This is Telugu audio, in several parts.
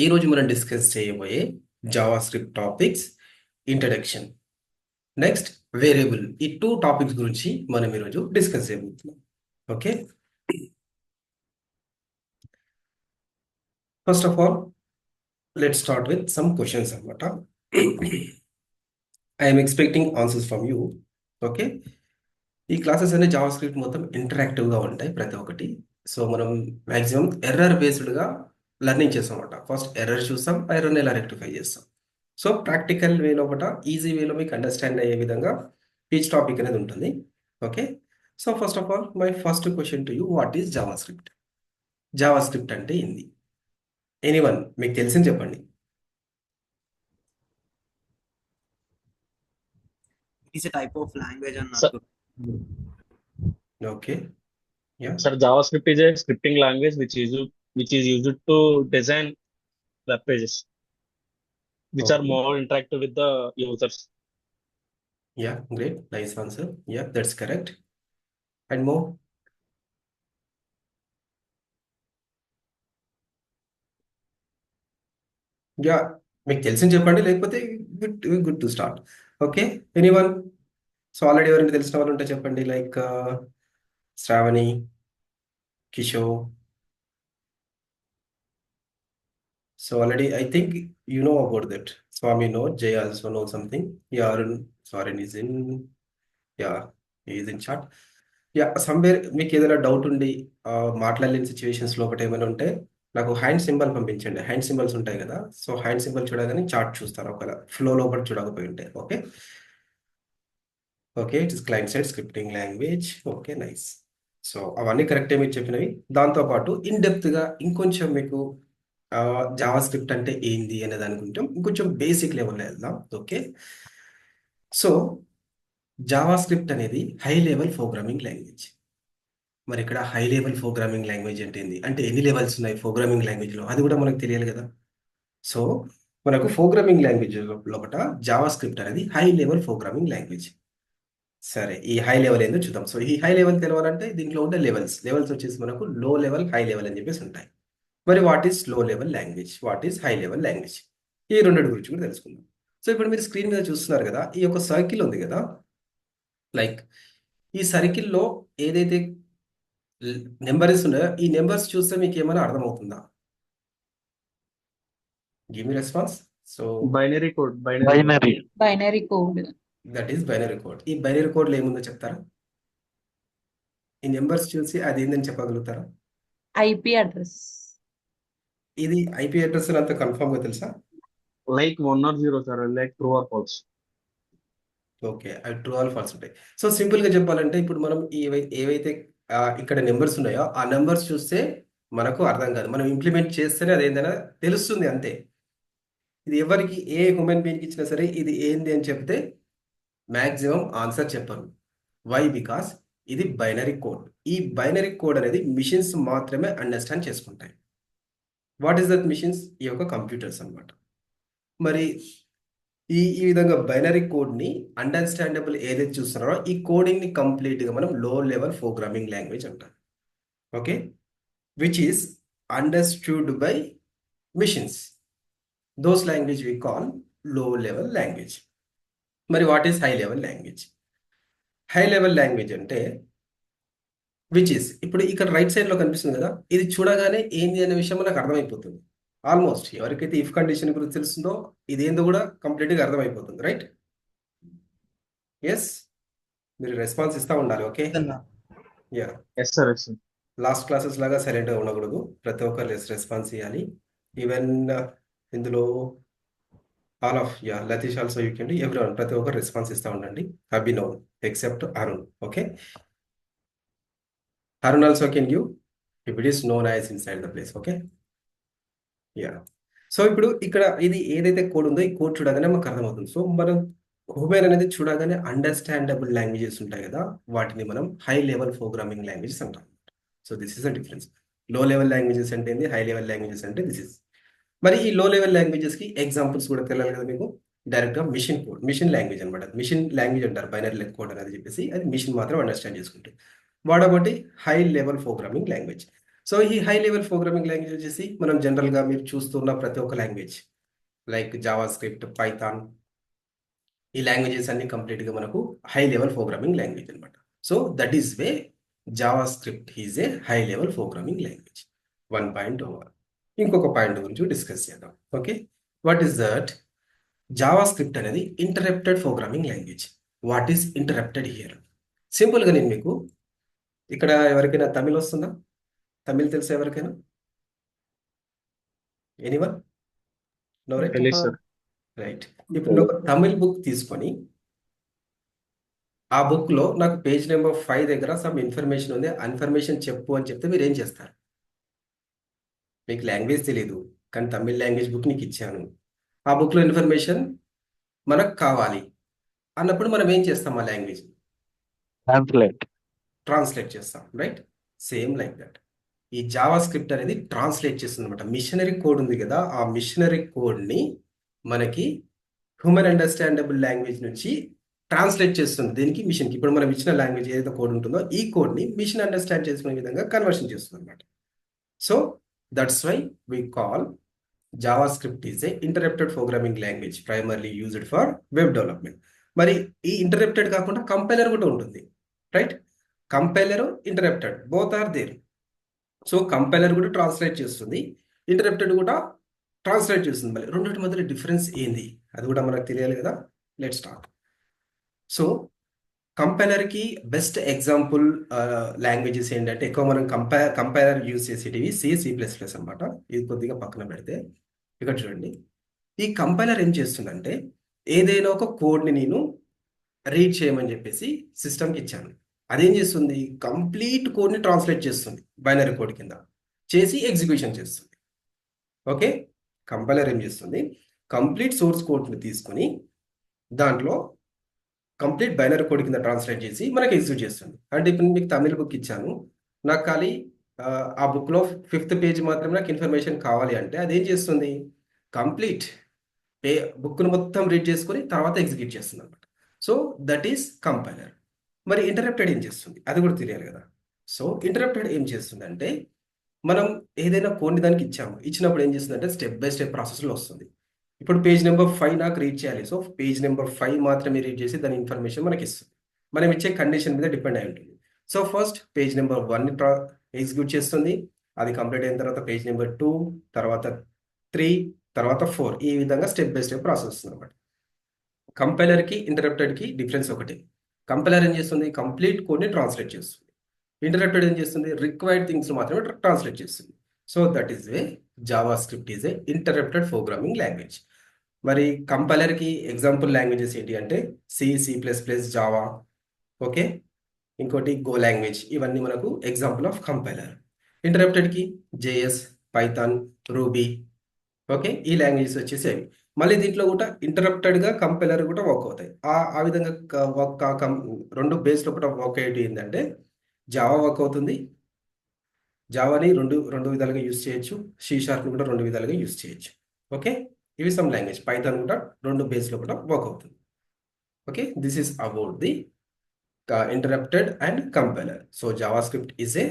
ఈ రోజు మనం డిస్కస్ చేయబోయే JavaScript topics introduction, next variable. ఈ టూ టాపిక్స్ గురించి మనం ఈరోజు డిస్కస్ చేయబోతున్నాం. Okay, first of all let start with some questions అనమాట. I'm expecting answers from you. Okay, ఈ క్లాసెస్ అనే జావా స్క్రిప్ట్ మొత్తం ఇంటరాక్టివ్గా ఉంటాయి ప్రతి ఒక్కటి. సో మనం మ్యాక్సిమం ఎర్రర్ బేస్డ్గా లెర్నింగ్ చేస్తాం అనమాట. ఫస్ట్ ఎర్రర్ చూస్తాం, ఆ ఎర్రర్ని ఎలా రెక్టిఫై చేస్తాం. సో ప్రాక్టికల్ వేలో ఒకట ఈజీ వేలో మీకు అండర్స్టాండ్ అయ్యే విధంగా ఈచ్ టాపిక్ అనేది ఉంటుంది. Okay, so first of all my first question to you, what is Java script? Java script అంటే ఏంది? ఎనీవన్ మీకు తెలిసింది చెప్పండి. Is a type of language and Sir, okay, yeah, sir, JavaScript is a scripting language which is used to design web pages, which are okay, more interactive with the users. Yeah, great, nice answer. Yeah, that's correct. And more? Yeah, మీకు తెలిసింది చెప్పండి, లేకపోతే good good to start. Okay, anyone? So already ఎవరైనా తెలిసిన వాళ్ళు ఉంటే చెప్పండి, like Shravani, Kishore. So already I think you know about that. Swami know, Jay also know something. Yeah, Arun, Arun is in, yeah, he is in chat. Yeah, somewhere మీకు ఏదైనా డౌట్ ఉండి మాట్లాడలేని సిచ్యువేషన్స్లో ఒకటి ఏమైనా ఉంటే నాకు హ్యాండ్ సింబల్ పంపించండి. హ్యాండ్ సింబల్స్ ఉంటాయి కదా, సో హ్యాండ్ సింబల్ చూడగానే చార్ట్ చూస్తారు ఒకవేళ ఫ్లో లోపల చూడకపోయి ఉంటే. Okay, okay, it is client side scripting language. Okay, nice. So అవన్నీ కరెక్టే మీరు చెప్పినవి. దాంతోపాటు ఇన్ డెప్త్గా ఇంకొంచెం మీకు జావా స్క్రిప్ట్ అంటే ఏంది అనే దాని గురించి ఇంకొంచెం బేసిక్ లెవెల్లో వెళ్దాం. ఓకే, సో జావా స్క్రిప్ట్ అనేది హై లెవెల్ ప్రోగ్రామింగ్ లాంగ్వేజ్. మరి ఇక్కడ హై లెవెల్ ప్రోగ్రామింగ్ లాంగ్వేజ్ అంటే ఏంది, అంటే ఎన్ని లెవెల్స్ ఉన్నాయి ప్రోగ్రామింగ్ లాంగ్వేజ్లో, అది కూడా మనకు తెలియాలి కదా. సో మనకు ప్రోగ్రామింగ్ లాంగ్వేజ్ లోపల జావా స్క్రిప్ట్ అనేది హై లెవెల్ ప్రోగ్రామింగ్ లాంగ్వేజ్. సరే, ఈ హై లెవెల్ ఏందో చూద్దాం. సో ఈ హై లెవెల్ తెలవాలంటే దీంట్లో ఉండే లెవెల్స్ వచ్చేసి మనకు లో లెవెల్, హై లెవెల్ అని చెప్పేసి ఉంటాయి. మరి what is low level language, what is high level language, ఈ రెండింటి గురించి కూడా తెలుసుకుందాం. సో ఇప్పుడు మీరు స్క్రీన్ మీద చూస్తున్నారు కదా, ఈ యొక్క సర్కిల్ ఉంది కదా, లైక్ ఈ సర్కిల్లో ఏదైతే నెంబర్స్ ఉన్నాయో ఈ నెంబర్స్ చూస్తే మీకు ఏమైనా అర్థమవుతుందా? Give me response. So Binary code, Binary code. That is binary code. ఈ బైనరీ కోడ్లో ఏముందో చెప్తారా? ఈ నెంబర్స్ చూసి అది ఏందని చెప్పగలుగుతారా? IP address. ఇది ఐపీ అడ్రస్ అంత కన్ఫర్మ్గా తెలుసా? like 1 or 0, sir, like true or false. Okay, అవి ట్రూ ఆర్ ఫాల్స్ ఉంటాయి. సో సింపుల్గా చెప్పాలంటే ఇప్పుడు మనం ఏవైతే ఇక్కడ నెంబర్స్ ఉన్నాయో ఆ నెంబర్స్ చూస్తే మనకు అర్థం కాదు, మనం ఇంప్లిమెంట్ చేస్తేనే అది ఏందైనా తెలుస్తుంది, అంతే. ఇది ఎవరికి, ఏ హ్యూమన్ బీయింగ్కి ఇచ్చినా సరే ఇది ఏంది అని చెప్తే మ్యాక్సిమం ఆన్సర్ చెప్పరు. వై? బికాస్ ఇది బైనరీ కోడ్. ఈ బైనరీ కోడ్ అనేది మిషన్స్ మాత్రమే అండర్స్టాండ్ చేసుకుంటాయి. What is that machines? ఈ యొక్క కంప్యూటర్స్ అన్నమాట. మరి ఈ విధంగా బైనరీ కోడ్ని అండర్స్టాండబుల్ ఏదైతే చూస్తున్నారో ఈ కోడింగ్ని కంప్లీట్గా మనం లో లెవెల్ ప్రోగ్రామింగ్ లాంగ్వేజ్ అంటాం. Okay, which is understood by machines. Those language we call low level language. మరి what is high level language? High level language అంటే విచ్ ఈస్, ఇప్పుడు ఇక్కడ రైట్ సైడ్లో కనిపిస్తుంది కదా, ఇది చూడగానే ఏంది అనే విషయం మనకు అర్థమైపోతుంది. ఆల్మోస్ట్ ఎవరికైతే ఇఫ్ కండిషన్ గురించి తెలుస్తుందో ఇదేందో కూడా కంప్లీట్గా అర్థమైపోతుంది, రైట్? ఎస్, మీరు రెస్పాన్స్ ఇస్తూ ఉండాలి. Okay, yeah, Yes, sir. Yes, sir. Last classes లాగా సైలెంట్గా ఉండకూడదు, ప్రతి ఒక్కరు రెస్పాన్స్ ఇవ్వాలి. ఈవెన్ ఇందులో all of, yeah, Latheesh also you can do, everyone, ప్రతి ఒక్కరు రెస్పాన్స్ ఇస్తూ ఉండండి. Have be known except Arun. Okay, Arun also can give if it is known as inside the place. Okay, yeah. So ఇప్పుడు ఇక్కడ ఇది ఏదైతే కోడ్ ఉందో ఈ కోడ్ చూడగానే మనకు అర్థమవుతుంది. సో మనం హ్యూమన్ అనేది చూడగానే అండర్స్టాండబుల్ లాంగ్వేజెస్ ఉంటాయి కదా, వాటిని మనం హై లెవెల్ ప్రోగ్రామింగ్ లాంగ్వేజెస్ అంటాం. So this is the difference. లో లెవెల్ లాంగ్వేజెస్ అంటే ఏంది, హై లెవెల్ లాంగ్వేజెస్ అంటే దిస్ ఇస్. మరి ఈ లో లెవెల్ లాంగ్వేజెస్కి ఎగ్జాంపుల్స్ కూడా తెలియాలి కదా మీకు. డైరెక్ట్గా మిషన్ కోడ్, మిషన్ లాంగ్వేజ్ అనమాట. మిషన్ లాంగ్వేజ్ అంటారు బైనరీ కోడ్ అనేది చెప్పేసి, అది మిషన్ మాత్రం అండర్స్టాండ్ చేసుకుంటుంది. వాడబట్టి high level programming language. So ఈ హై లెవెల్ ప్రోగ్రామింగ్ లాంగ్వేజ్ వచ్చేసి మనం జనరల్గా మీరు చూస్తున్న ప్రతి ఒక్క language like JavaScript, Python, ఈ లాంగ్వేజెస్ అన్ని కంప్లీట్గా మనకు హై లెవెల్ ప్రోగ్రామింగ్ లాంగ్వేజ్ అనమాట. So that is why JavaScript is a high level programming language. 1.0. ఇంకొక పాయింట్ గురించి డిస్కస్ చేద్దాం. Okay, what is that? JavaScript అనేది interpreted programming language. What is interpreted here? సింపుల్గా నేను మీకు ఇక్కడ ఎవరికైనా తమిళ్ వస్తుందా? తమిళ్ తెలుసా ఎవరికైనా? ఎనీవన్? No, right? తెలియదు సార్. రైట్. ఇప్పుడు నేను ఒక తమిళ్ బుక్ తీసుకొని ఆ బుక్లో నాకు పేజ్ నెంబర్ 5 దగ్గర సమ్ ఇన్ఫర్మేషన్ ఉంది, ఆ ఇన్ఫర్మేషన్ చెప్పు అని చెప్తే మీరు ఏం చేస్తారు? మీకు లాంగ్వేజ్ తెలియదు కానీ తమిళ్ లాంగ్వేజ్ బుక్ నీకు ఇచ్చాను, ఆ బుక్లో ఇన్ఫర్మేషన్ మనకు కావాలి అన్నప్పుడు మనం ఏం చేస్తాం? ఆ లాంగ్వేజ్ ట్రాన్స్లేట్. ట్రాన్స్లేట్ చేస్తాం, రైట్? సేమ్ లైక్ దట్ ఈ జావా స్క్రిప్ట్ అనేది ట్రాన్స్లేట్ చేస్తుంది అనమాట. మిషనరీ కోడ్ ఉంది కదా, ఆ మిషనరీ కోడ్ని మనకి హ్యూమన్ అండర్స్టాండబుల్ లాంగ్వేజ్ నుంచి ట్రాన్స్లేట్ చేస్తుంది. దీనికి మిషన్కి ఇప్పుడు మనం ఇచ్చిన లాంగ్వేజ్ ఏదైతే కోడ్ ఉంటుందో ఈ కోడ్ని మిషన్ అండర్స్టాండ్ చేసుకునే విధంగా కన్వర్షన్ చేస్తుంది అనమాట. So that's why we call JavaScript is a interpreted programming language primarily used for web development. మరి ఈ ఇంటరప్టెడ్ కాకుండా కంపైలర్ కూడా ఉంటుంది, right? Compiler, interpreted both are there. So compiler కూడా ట్రాన్స్లేట్ చేస్తుంది, ఇంటరప్టెడ్ కూడా ట్రాన్స్లేట్ చేస్తుంది. మళ్ళీ రెండింటి మధ్యలో డిఫరెన్స్ ఏంది అది కూడా మనకు తెలియాలి కదా. Let's start. సో కంపైలర్కి బెస్ట్ ఎగ్జాంపుల్ లాంగ్వేజెస్ ఏంటంటే ఎక్కువ మనం కంపైలర్ యూజ్ చేసేటివి C++ అనమాట. ఇది కొద్దిగా పక్కన పెడితే ఇక్కడ చూడండి, ఈ కంపైలర్ ఏం చేస్తుందంటే ఏదైనా ఒక కోడ్ని నేను రీడ్ చేయమని చెప్పేసి సిస్టమ్కి ఇచ్చాను, అదేం చేస్తుంది? కంప్లీట్ కోడ్ని ట్రాన్స్లేట్ చేస్తుంది, బైనరీ కోడ్ కింద చేసి ఎగ్జిక్యూషన్ చేస్తుంది. ఓకే, కంపైలర్ ఏం చేస్తుంది? కంప్లీట్ సోర్స్ కోడ్ని తీసుకొని దాంట్లో కంప్లీట్ బైనరీ కోడ్ కింద ట్రాన్స్లేట్ చేసి మనకి ఎగ్జిక్యూట్ చేస్తుంది. అంటే ఇప్పుడు మీకు తమిళ బుక్ ఇచ్చాను, నాకు ఖాళీ ఆ బుక్లో 5th పేజ్ మాత్రమే నాకు ఇన్ఫర్మేషన్ కావాలి అంటే అదేం చేస్తుంది? కంప్లీట్ బుక్ను మొత్తం రీడ్ చేసుకొని తర్వాత ఎగ్జిక్యూట్ చేస్తుంది అనమాట. So that is compiler. మరి ఇంటరప్టెడ్ ఏం చేస్తుంది అది కూడా తెలియాలి కదా. సో ఇంటరప్టెడ్ ఏం చేస్తుంది అంటే మనం ఏదైనా కోడ్ని దానికి ఇచ్చినప్పుడు ఏం చేస్తుంది అంటే స్టెప్ బై స్టెప్ ప్రాసెస్లో వస్తుంది. ఇప్పుడు పేజ్ నెంబర్ 5 నాకు రీడ్ చేయాలి, సో పేజ్ నెంబర్ 5 మాత్రమే రీడ్ చేసి దాని ఇన్ఫర్మేషన్ మనకి ఇస్తుంది. మనం ఇచ్చే కండిషన్ మీద డిపెండ్ అయి ఉంటుంది. సో ఫస్ట్ పేజ్ నెంబర్ 1ని ఎగ్జిక్యూట్ చేస్తుంది, అది కంప్లీట్ అయిన తర్వాత పేజ్ నెంబర్ 2, తర్వాత 3, తర్వాత 4, ఈ విధంగా స్టెప్ బై స్టెప్ ప్రాసెస్ వస్తుంది అనమాట. కంపైలర్కి ఇంటరప్టెడ్కి డిఫరెన్స్ ఒకటి. కంపైలర్ ఏం చేస్తుంది? కంప్లీట్ కోడ్ని ట్రాన్స్లేట్ చేస్తుంది. ఇంటరప్టెడ్ ఏం చేస్తుంది? రిక్వైర్డ్ థింగ్స్ మాత్రమే ట్రాన్స్లేట్ చేస్తుంది. So that is why JavaScript is a interpreted programming language. మరి కంపైలర్కి ఎగ్జాంపుల్ లాంగ్వేజెస్ ఏంటి అంటే C++, జావా, ఓకే, ఇంకోటి గో లాంగ్వేజ్, ఇవన్నీ మనకు ఎగ్జాంపుల్ ఆఫ్ కంపైలర్. ఇంటరప్టెడ్కి JS, పైథాన్, రూబీ, ఓకే, ఈ లాంగ్వేజెస్ వచ్చేసేవి. మళ్ళీ దీంట్లో కూడా ఇంటరప్టెడ్గా కంపైలర్ కూడా వర్క్ అవుతాయి. ఆ విధంగా రెండు బేస్లో కూడా వర్క్ అయ్యేది ఏంటంటే జావా వర్క్ అవుతుంది, జావాని రెండు విధాలుగా యూజ్ చేయొచ్చు, C# కూడా 2 విధాలుగా యూజ్ చేయొచ్చు. ఓకే, ఇవి సమ్ లాంగ్వేజ్. పైథాన్ కూడా 2 బేస్లో కూడా వర్క్ అవుతుంది. Okay, this is about the interpreted and compiler. So JavaScript is a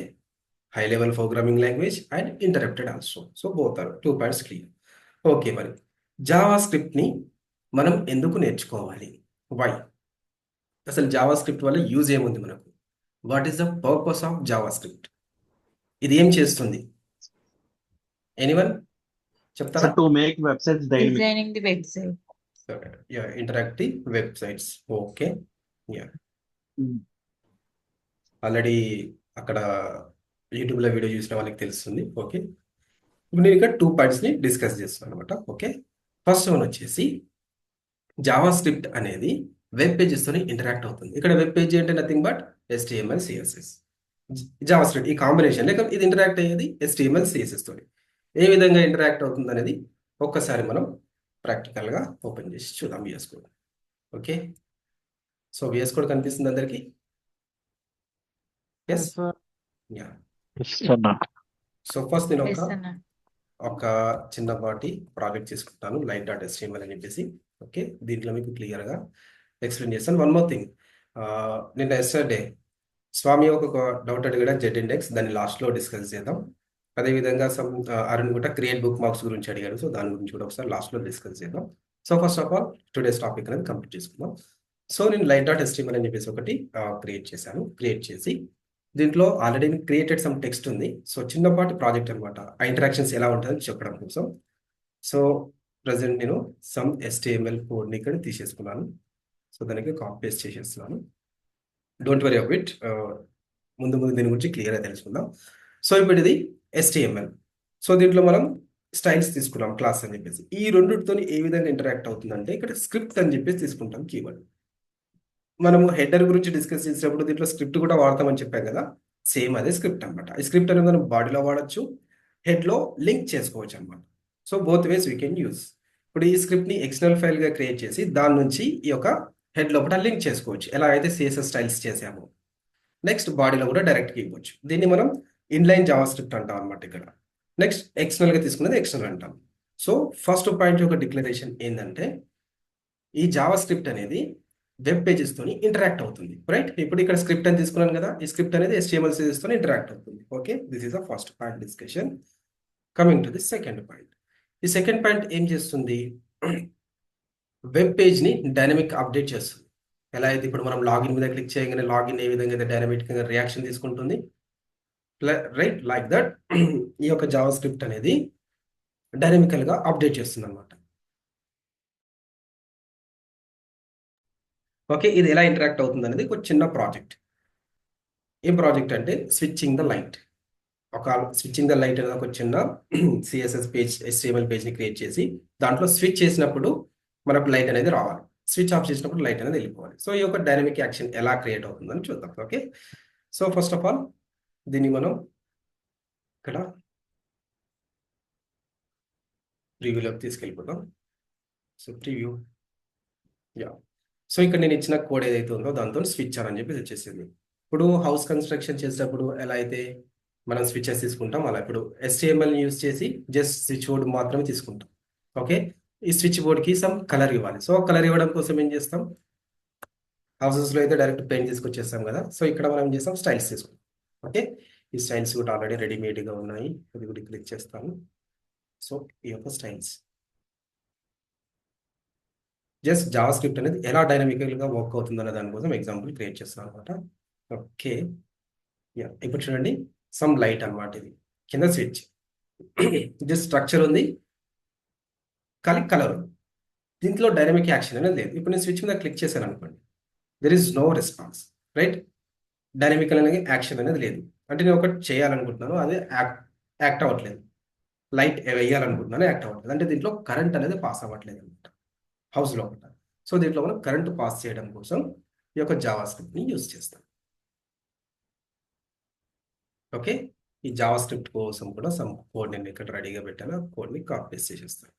high level programming language and interpreted also. So both are 2 points clear. Okay, మరి జావా స్క్రిప్ట్ని మనం ఎందుకు నేర్చుకోవాలి? వై? అసలు జావా స్క్రిప్ట్ వల్ల యూజ్ ఏముంది మనకు? What is the purpose of Java script? ఇది ఏం చేస్తుంది? ఎనీవన్ చెప్తారా? To make websites dynamic. Designing the website. Interactive websites. Okay, already అక్కడ యూట్యూబ్లో వీడియో చూసిన వాళ్ళకి తెలుస్తుంది. ఓకే, ఇప్పుడు నేను ఇక్కడ 2 పాయింట్స్ని డిస్కస్ చేస్తున్నాను అనమాట. ఓకే, ఫస్ట్ వన్ వచ్చేసి జావా స్క్రిప్ట్ అనేది వెబ్ పేజెస్తోనే ఇంటరాక్ట్ అవుతుంది. ఇక్కడ వెబ్ పేజ్ అంటే nothing but HTML, CSS. Java script ఈ కాంబినేషన్ లేక ఇది ఇంటరాక్ట్ అయ్యేది HTML, CSS తోని. ఏ విధంగా ఇంటరాక్ట్ అవుతుంది అనేది ఒక్కసారి మనం ప్రాక్టికల్గా ఓపెన్ చేసి చూద్దాం VS code. Okay, so VS code కనిపిస్తుంది అందరికీ? Yes, yeah. సో ఫస్ట్ నేను Yes, Anna. ఒక చిన్నపాటి ప్రాజెక్ట్ తీసుకుంటాను, light.html అని చెప్పేసి. ఓకే, దీంట్లో మీకు క్లియర్గా ఎక్స్ప్లెయిన్ చేస్తాను. వన్ మోర్ థింగ్, నిన్న ఎస్టర్డే స్వామి ఒక డౌట్ అడిగాడు Z ఇండెక్స్, దాన్ని లాస్ట్లో డిస్కస్ చేద్దాం. అదేవిధంగా అరుణ్ కూడా క్రియేట్ బుక్ మార్క్స్ గురించి అడిగారు. సో దాని గురించి కూడా ఒకసారి లాస్ట్లో డిస్కస్ చేద్దాం. So first of all today's topic అనేది కంప్లీట్ చేసుకుందాం. సో నేను లైట్ డాట్ HTML అని చెప్పేసి ఒకటి క్రియేట్ చేశాను. క్రియేట్ చేసి దీంట్లో ఆల్రెడీ క్రియేటెడ్ సమ్ టెక్స్ట్ ఉంది. సో చిన్నపాటి ప్రాజెక్ట్ అనమాట, ఆ ఇంటరాక్షన్స్ ఎలా ఉంటుందని చెప్పడం కోసం. సో ప్రజెంట్ నేను సమ్ HTML కోడ్ని ఇక్కడ తీసేసుకున్నాను. సో దానికి కాపీ పేస్ట్ చేసేస్తున్నాను. డోంట్ వరీ అబౌట్ ఇట్, ముందు ముందు దీని గురించి క్లియర్గా తెలుసుకుందాం. సో ఇప్పుడు ఇది HTML. సో దీంట్లో మనం స్టైల్స్ తీసుకున్నాం, క్లాస్ అని చెప్పేసి. ఈ రెండింటితో ఏ విధంగా ఇంటరాక్ట్ అవుతుందంటే ఇక్కడ స్క్రిప్ట్ అని చెప్పేసి తీసుకుంటాం కీవర్డ్. మనము హెడర్ గురించి డిస్కస్ చేసినప్పుడు దీంట్లో స్క్రిప్ట్ కూడా వాడతామని చెప్పాం కదా, సేమ్ అదే స్క్రిప్ట్ అనమాట. ఈ స్క్రిప్ట్ అనేది మనం బాడీలో వాడచ్చు, హెడ్లో లింక్ చేసుకోవచ్చు అనమాట. So both ways we can use. ఇప్పుడు ఈ స్క్రిప్ట్ని ఎక్స్టర్నల్ ఫైల్గా క్రియేట్ చేసి దాని నుంచి ఈ యొక్క హెడ్ లోపల లింక్ చేసుకోవచ్చు, ఎలా అయితే CSS స్టైల్స్ చేసామో. నెక్స్ట్ బాడీలో కూడా డైరెక్ట్గా ఇవ్వచ్చు. దీన్ని మనం ఇన్లైన్ జావా స్క్రిప్ట్ అంటాం అనమాట ఇక్కడ. నెక్స్ట్ ఎక్స్టర్నల్గా తీసుకున్నది ఎక్స్టర్నల్ అంటాం. సో ఫస్ట్ పాయింట్ యొక్క డిక్లరేషన్ ఏంటంటే ఈ జావా స్క్రిప్ట్ అనేది వెబ్ పేజెస్ తోని ఇంటరాక్ట్ అవుతుంది, రైట్? ఇప్పుడు ఇక్కడ స్క్రిప్ట్ అని తీసుకున్నాను కదా, ఈ స్క్రిప్ట్ అనేది HTML CSS తోని ఇంటరాక్ట్ అవుతుంది. Okay, this is the first point discussion. Coming to the second point. ఈ సెకండ్ పాయింట్ ఏం చేస్తుంది, వెబ్ పేజ్ని డైనమిక్ అప్డేట్ చేస్తుంది. ఎలా అయితే ఇప్పుడు మనం లాగిన్ మీద క్లిక్ చేయగానే లాగిన్ ఏ విధంగా అయితే డైనమిక్గా రియాక్షన్ తీసుకుంటుంది, రైట్, లైక్ దట్ ఈ యొక్క జావా స్క్రిప్ట్ అనేది డైనమికల్గా అప్డేట్ చేస్తుంది అనమాట. ఓకే, ఇది ఎలా ఇంటరాక్ట్ అవుతుంది అనేది ఒక చిన్న ప్రాజెక్ట్. ఏం ప్రాజెక్ట్ అంటే స్విచ్చింగ్ ద లైట్. ఒక స్విచ్చింగ్ ద లైట్ అనేది ఒక చిన్న CSS పేజ్, HTML పేజ్ని క్రియేట్ చేసి దాంట్లో స్విచ్ చేసినప్పుడు మనకు లైట్ అనేది రావాలి, స్విచ్ ఆఫ్ చేసినప్పుడు లైట్ అనేది వెళ్ళిపోవాలి. సో ఈ యొక్క డైనమిక్ యాక్షన్ ఎలా క్రియేట్ అవుతుందని చూద్దాం. Okay, so first of all దీన్ని మనం ఇక్కడ ప్రివ్యూలోకి తీసుకెళ్ళిపోతాం. So preview, yeah. సో ఇక్కడ నేను ఇచ్చిన కోడ్ ఏదైతే ఉందో దాంతో స్విచ్ అని చెప్పేసి వచ్చేసింది. ఇప్పుడు హౌస్ కన్స్ట్రక్షన్ చేసేటప్పుడు ఎలా అయితే మనం స్విచెస్ తీసుకుంటాం, అలా ఇప్పుడు HTML యూస్ చేసి జస్ట్ స్విచ్ బోర్డ్ మాత్రమే తీసుకుంటాం. ఓకే, ఈ స్విచ్ బోర్డ్కి సమ్ కలర్ ఇవ్వాలి. సో కలర్ ఇవ్వడం కోసం ఏం చేస్తాం, హౌసెస్లో అయితే డైరెక్ట్ పెయింట్ తీసుకొచ్చేస్తాం కదా. సో ఇక్కడ మనం ఏం చేస్తాం, స్టైల్స్ తీసుకుంటాం. ఓకే, ఈ స్టైల్స్ కూడా ఆల్రెడీ రెడీమేడ్గా ఉన్నాయి, అది కూడా క్లిక్ చేస్తాను. సో ఈ యొక్క స్టైల్స్ జస్ట్ జావా స్క్రిప్ట్ అనేది ఎలా డైనమికల్గా వర్క్ అవుతుందన్న దానికోసం ఎగ్జాంపుల్ క్రియేట్ చేస్తాను అనమాట. Okay, yeah. ఇప్పుడు చూడండి, సమ్ లైట్ అనమాట, ఇది కింద స్విచ్, జస్ట్ స్ట్రక్చర్ ఉంది కానీ కలర్ ఉంది. దీంట్లో డైనమిక్ యాక్షన్ అనేది లేదు. ఇప్పుడు నేను స్విచ్ మీద క్లిక్ చేశాను అనుకోండి, there is no response, right? Dynamical అనేది యాక్షన్ అనేది లేదు. అంటే నేను ఒకటి చేయాలనుకుంటున్నాను, అది యాక్ట్ అవ్వట్లేదు. లైట్ వేయాలనుకుంటున్నాను, యాక్ట్ అవ్వట్లేదు. అంటే దీంట్లో కరెంట్ అనేది పాస్ అవ్వట్లేదు అనమాట హౌస్ లోపల. సో దీంట్లో మనం కరెంట్ పాస్ చేయడం కోసం ఈ యొక్క జావా స్క్రిప్ట్ని యూజ్ చేస్తాం. ఓకే, ఈ జావా స్క్రిప్ట్ కోసం కూడా సమ్ కోడ్ నేను ఇక్కడ రెడీగా పెట్టాను, కోడ్ని కాపీ పేస్ట్ చేసేస్తాను.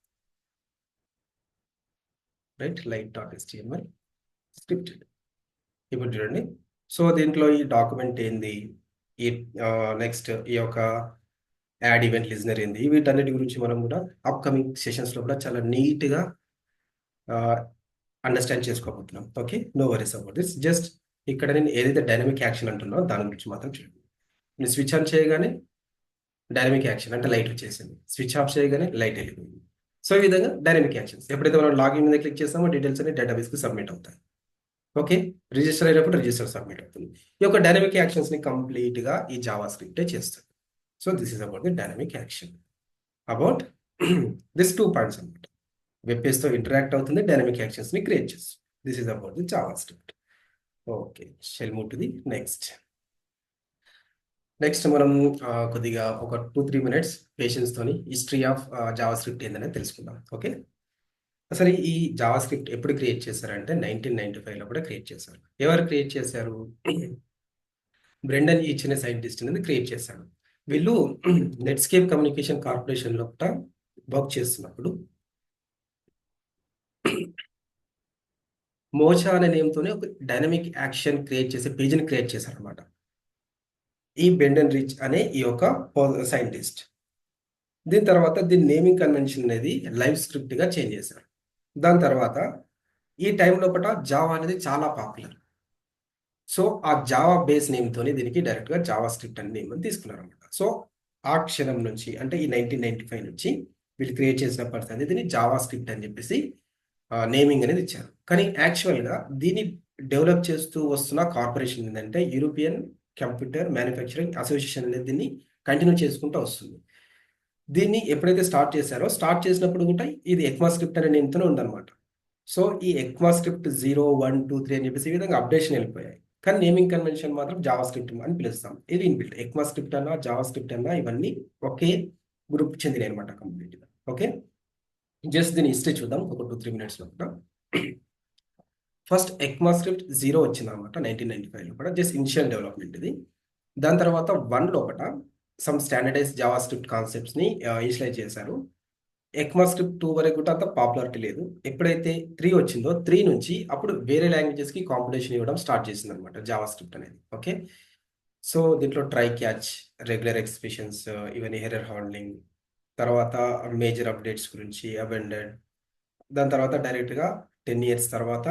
Right, light.html script. ఇప్పుడు చూడండి, సో దీంట్లో ఈ డాక్యుమెంట్ ఏంది, ఈ నెక్స్ట్ ఈ యొక్క యాడ్ ఈవెంట్ లిజనర్ ఏంది, వీటన్నిటి గురించి మనం కూడా అప్కమింగ్ సెషన్స్లో కూడా చాలా నీట్గా అండర్స్టాండ్ చేసుకోబోతున్నాం. Okay, no worries about this. Just ఇక్కడ నేను ఏదైతే డైనమిక్ యాక్షన్ అంటున్నానో దాని గురించి మాత్రం చూడండి. నేను స్విచ్ ఆన్ చేయగానే డైనమిక్ యాక్షన్ అంటే లైట్ వచ్చేసింది, స్విచ్ ఆఫ్ చేయగానే లైట్ వెళ్ళిపోయింది. సో ఈ విధంగా డైనమిక్ యాక్షన్స్. ఎప్పుడైతే మనం లాగిన్ మీద క్లిక్ చేస్తామో డీటెయిల్స్ అన్ని డేటాబేస్కి సబ్మిట్ అవుతాయి. ఓకే, రిజిస్టర్ అయినప్పుడు రిజిస్టర్ సబ్మిట్ అవుతుంది. ఈ యొక్క డైనమిక్ యాక్షన్స్ని కంప్లీట్గా ఈ జావా స్క్రిప్టే చేస్తుంది. So this is about the dynamic action, about this 2 points అనమాట. వెబ్ పేజ్తో ఇంటరాక్ట్ అవుతుంది, డైనమిక్ యాక్షన్స్ని క్రియేట్ చేస్తుంది. This is about the JavaScript. Okay, shall move to the next. మనం కొద్దిగా ఒక 2-3 మినిట్స్ పేషెన్స్ తోని హిస్టరీ ఆఫ్ జావా స్క్రిప్ట్ ఏందనేది తెలుసుకుందాం. ఓకే, అసలు ఈ జావా స్క్రిప్ట్ ఎప్పుడు క్రియేట్ చేశారంటే 1995లో కూడా క్రియేట్ చేశారు. ఎవరు క్రియేట్ చేశారు, బ్రెండన్ ఈచ్ అనే సైంటిస్ట్ అనేది క్రియేట్ చేశాడు. వీళ్ళు నెట్స్కేప్ కమ్యూనికేషన్ కార్పొరేషన్లో కూడా వర్క్ చేస్తున్నప్పుడు మోచా అనే నేమ్తోనే ఒక డైనమిక్ యాక్షన్ క్రియేట్ చేసే పేజీని క్రియేట్ చేశారనమాట ఈ బెండన్ రిచ్ అనే ఈ యొక్క సైంటిస్ట్. దీని తర్వాత దీని నేమింగ్ కన్వెన్షన్ అనేది లైవ్ స్క్రిప్ట్గా చేంజ్ చేశారు. దాని తర్వాత ఈ టైం లోపల జావా అనేది చాలా పాపులర్. సో ఆ జావా బేస్ నేమ్తోని దీనికి డైరెక్ట్గా జావా స్క్రిప్ట్ అనే నేమ్ అని తీసుకున్నారు అనమాట. సో ఆ క్షణం నుంచి అంటే ఈ 1995 నుంచి వీళ్ళు క్రియేట్ చేసిన పరిస్థితి దీన్ని జావా స్క్రిప్ట్ అని చెప్పేసి నేమింగ్ అనేది ఇచ్చారు. కానీ యాక్చువల్గా దీన్ని డెవలప్ చేస్తూ వస్తున్న కార్పొరేషన్ ఏంటంటే యూరోపియన్ కంప్యూటర్ మ్యానుఫ్యాక్చరింగ్ అసోసియేషన్ అనేది దీన్ని కంటిన్యూ చేసుకుంటూ వస్తుంది. దీన్ని ఎప్పుడైతే స్టార్ట్ చేసినప్పుడు కూడా ఇది ఎక్మా స్క్రిప్ట్ అనే నేమ్తోనే ఉందన్నమాట. సో ఈ ఎక్మా స్క్రిప్ట్ 0, 1, 2, 3 అని చెప్పేసి ఈ విధంగా అప్డేషన్ వెళ్ళిపోయాయి. కానీ నేమింగ్ కన్వెన్షన్ మాత్రం జావా స్క్రిప్ట్ అని పిలుస్తాం. ఇది ఇన్బిల్ట్ ఎక్మా స్క్రిప్ట్ అన్నా జావా స్క్రిప్ట్ అన్నా ఇవన్నీ ఒకే గ్రూప్ చెందినవి అనమాట కంప్లీట్గా. ఓకే, జస్ట్ దీని హిస్టరీ చూద్దాం ఒక 2-3 మినిట్స్ లోపల. ఫస్ట్ ఎక్మా స్క్రిప్ట్ 0 వచ్చింది అనమాట 1995 లోపల, జస్ట్ ఇనిషియల్ డెవలప్మెంట్ ఇది. దాని తర్వాత 1 లోపల some standardise JavaScript concepts ని ఇనిషియలైజ్ చేశారు. ఎక్మా స్క్రిప్ట్ 2 వరకు కూడా అంత పాపులారిటీ లేదు. ఎప్పుడైతే 3 వచ్చిందో 3 నుంచి అప్పుడు వేరే లాంగ్వేజెస్ కి కాంపిటీషన్ ఇవ్వడం స్టార్ట్ చేసింది అనమాట జావా స్క్రిప్ట్ అనేది. ఓకే, సో దీంట్లో ట్రై క్యాచ్, రెగ్యులర్ ఎక్స్ప్రెషన్స్, ఇవన్నీ ఎర్రర్ హ్యాండ్లింగ్, తర్వాత మేజర్ అప్డేట్స్ గురించి అబెండెడ్. దాని తర్వాత డైరెక్ట్గా 10 years తర్వాత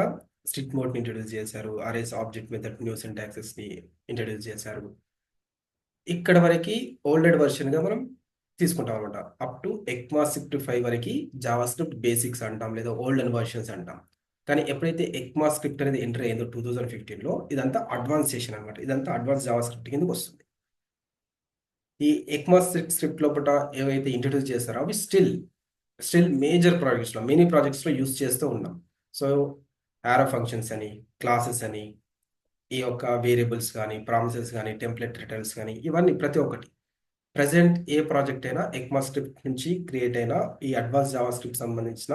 స్ట్రిక్ట్ మోడ్ని ఇంట్రడ్యూస్ చేశారు. అరేస్ ఆబ్జెక్ట్ మెథడ్ న్యూ సింటాక్సెస్ని ఇంట్రడ్యూస్ చేశారు. ఇక్కడ వరకు ఓల్డెడ్ వర్షన్గా మనం తీసుకుంటాం అనమాట. అప్ టు ఎక్మా స్క్రిప్ట్ 5 వరకు జావా స్క్రిప్ట్ బేసిక్స్ అంటాం లేదా ఓల్డెన్ వర్షన్స్ అంటాం. కానీ ఎప్పుడైతే ఎక్మా స్క్రిప్ట్ అనేది ఎంటర్ అయ్యిందో 2015లో ఇదంతా అడ్వాన్సేషన్ అనమాట. ఇదంతా అడ్వాన్స్ జావా స్క్రిప్ట్ కిందకి వస్తుంది. ఈ ఎక్మా స్క్రిప్ట్ లోపల ఏవైతే ఇంట్రడ్యూస్ చేస్తారో అవి స్టిల్ మేజర్ ప్రాజెక్ట్స్లో మెనీ ప్రాజెక్ట్స్లో యూస్ చేస్తూ ఉన్నాం. సో యారో ఫంక్షన్స్ అని, క్లాసెస్ అని, ఈ యొక్క వేరియబుల్స్ కానీ, ప్రామిసెస్ కానీ, టెంప్లెట్ రిటర్న్స్ కానీ, ఇవన్నీ ప్రతి ఒక్కటి ప్రజెంట్ ఏ ప్రాజెక్ట్ అయినా ఎక్మా స్క్రిప్ట్ నుంచి క్రియేట్ అయిన ఈ అడ్వాన్స్ జావా స్క్రిప్ట్ సంబంధించిన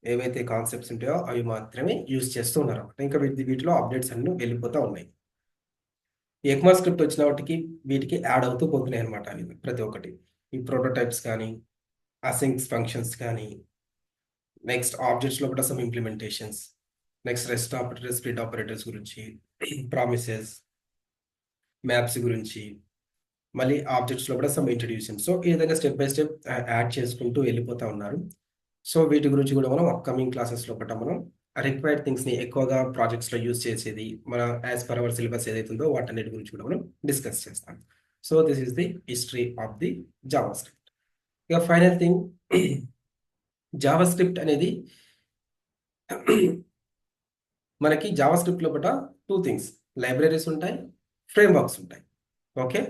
ఏవైతే కాన్సెప్ట్స్ ఉంటాయో అవి మాత్రమే యూజ్ చేస్తూ ఉన్నారు అనమాట. ఇంకా వీటిలో అప్డేట్స్ అన్ని వెళ్ళిపోతూ ఉన్నాయి. ఈ ఎక్మా స్క్రిప్ట్ వచ్చిన వాటికి వీటికి యాడ్ అవుతూ పోతున్నాయి అనమాట. అవి ప్రతి ఒక్కటి ఈ ప్రోటోటైప్స్ కానీ, అసింక్స్ ఫంక్షన్స్ కానీ, నెక్స్ట్ ఆబ్జెక్ట్స్ లో కూడా some implementations, next rest operators, split operators గురించి, ప్రామిసెస్, మ్యాప్స్ గురించి, మళ్ళీ ఆబ్జెక్ట్స్లో కూడా సమ్ ఇంట్రడ్యూషన్. సో ఈ విధంగా స్టెప్ బై స్టెప్ యాడ్ చేసుకుంటూ వెళ్ళిపోతూ ఉన్నారు. సో వీటి గురించి కూడా మనం అప్కమింగ్ క్లాసెస్లో ఒకట మనం రిక్వైర్డ్ థింగ్స్ని ఎక్కువగా ప్రాజెక్ట్స్లో యూజ్ చేసేది మన యాజ్ పర్ అవర్ సిలబస్ ఏదైతుందో వాటన్నిటి గురించి కూడా మనం డిస్కస్ చేస్తాం. So this is the history of the Java script. ఇక ఫైనల్ థింగ్, జావా స్క్రిప్ట్ అనేది మనకి జావా స్క్రిప్ట్ లోపల 2 things, లైబ్రరీస్ ఉంటాయి, ఫ్రేమ్వర్క్స్ ఉంటాయి. ఓకే,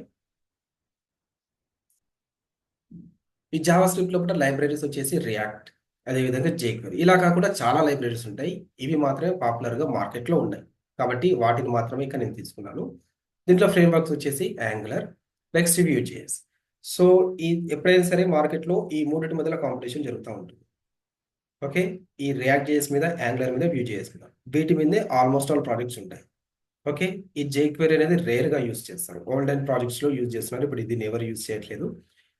ఈ జావా స్క్రిప్ట్ లోపల లైబ్రరీస్ వచ్చేసి రియాక్ట్, అదేవిధంగా జేక్వెరీ. ఇలా కాకుండా చాలా లైబ్రరీస్ ఉంటాయి. ఇవి మాత్రమే పాపులర్గా మార్కెట్లో ఉన్నాయి కాబట్టి వాటిని మాత్రమే ఇక్కడ నేను తీసుకున్నాను. దీంట్లో ఫ్రేమ్వర్క్స్ వచ్చేసి యాంగులర్, నెక్స్ట్ Vue.js. సో ఈ ఎప్పుడైనా సరే మార్కెట్లో ఈ మూడింటి మధ్యలో కాంపిటీషన్ జరుగుతూ ఉంటుంది. ఓకే, ఈ రియాక్ట్ జేఎస్ మీద, యాంగులర్ మీద, Vue.js మీద, వీటి మీదే ఆల్మోస్ట్ ఆల్ ప్రాజెక్ట్స్ ఉంటాయి. ఓకే, ఈ jQuery అనేది రేర్గా యూజ్ చేస్తారు. ఓల్డెన్ ప్రాజెక్ట్స్లో యూజ్ చేస్తున్నారు. ఇప్పుడు దీన్ని ఎవరు యూజ్ చేయట్లేదు.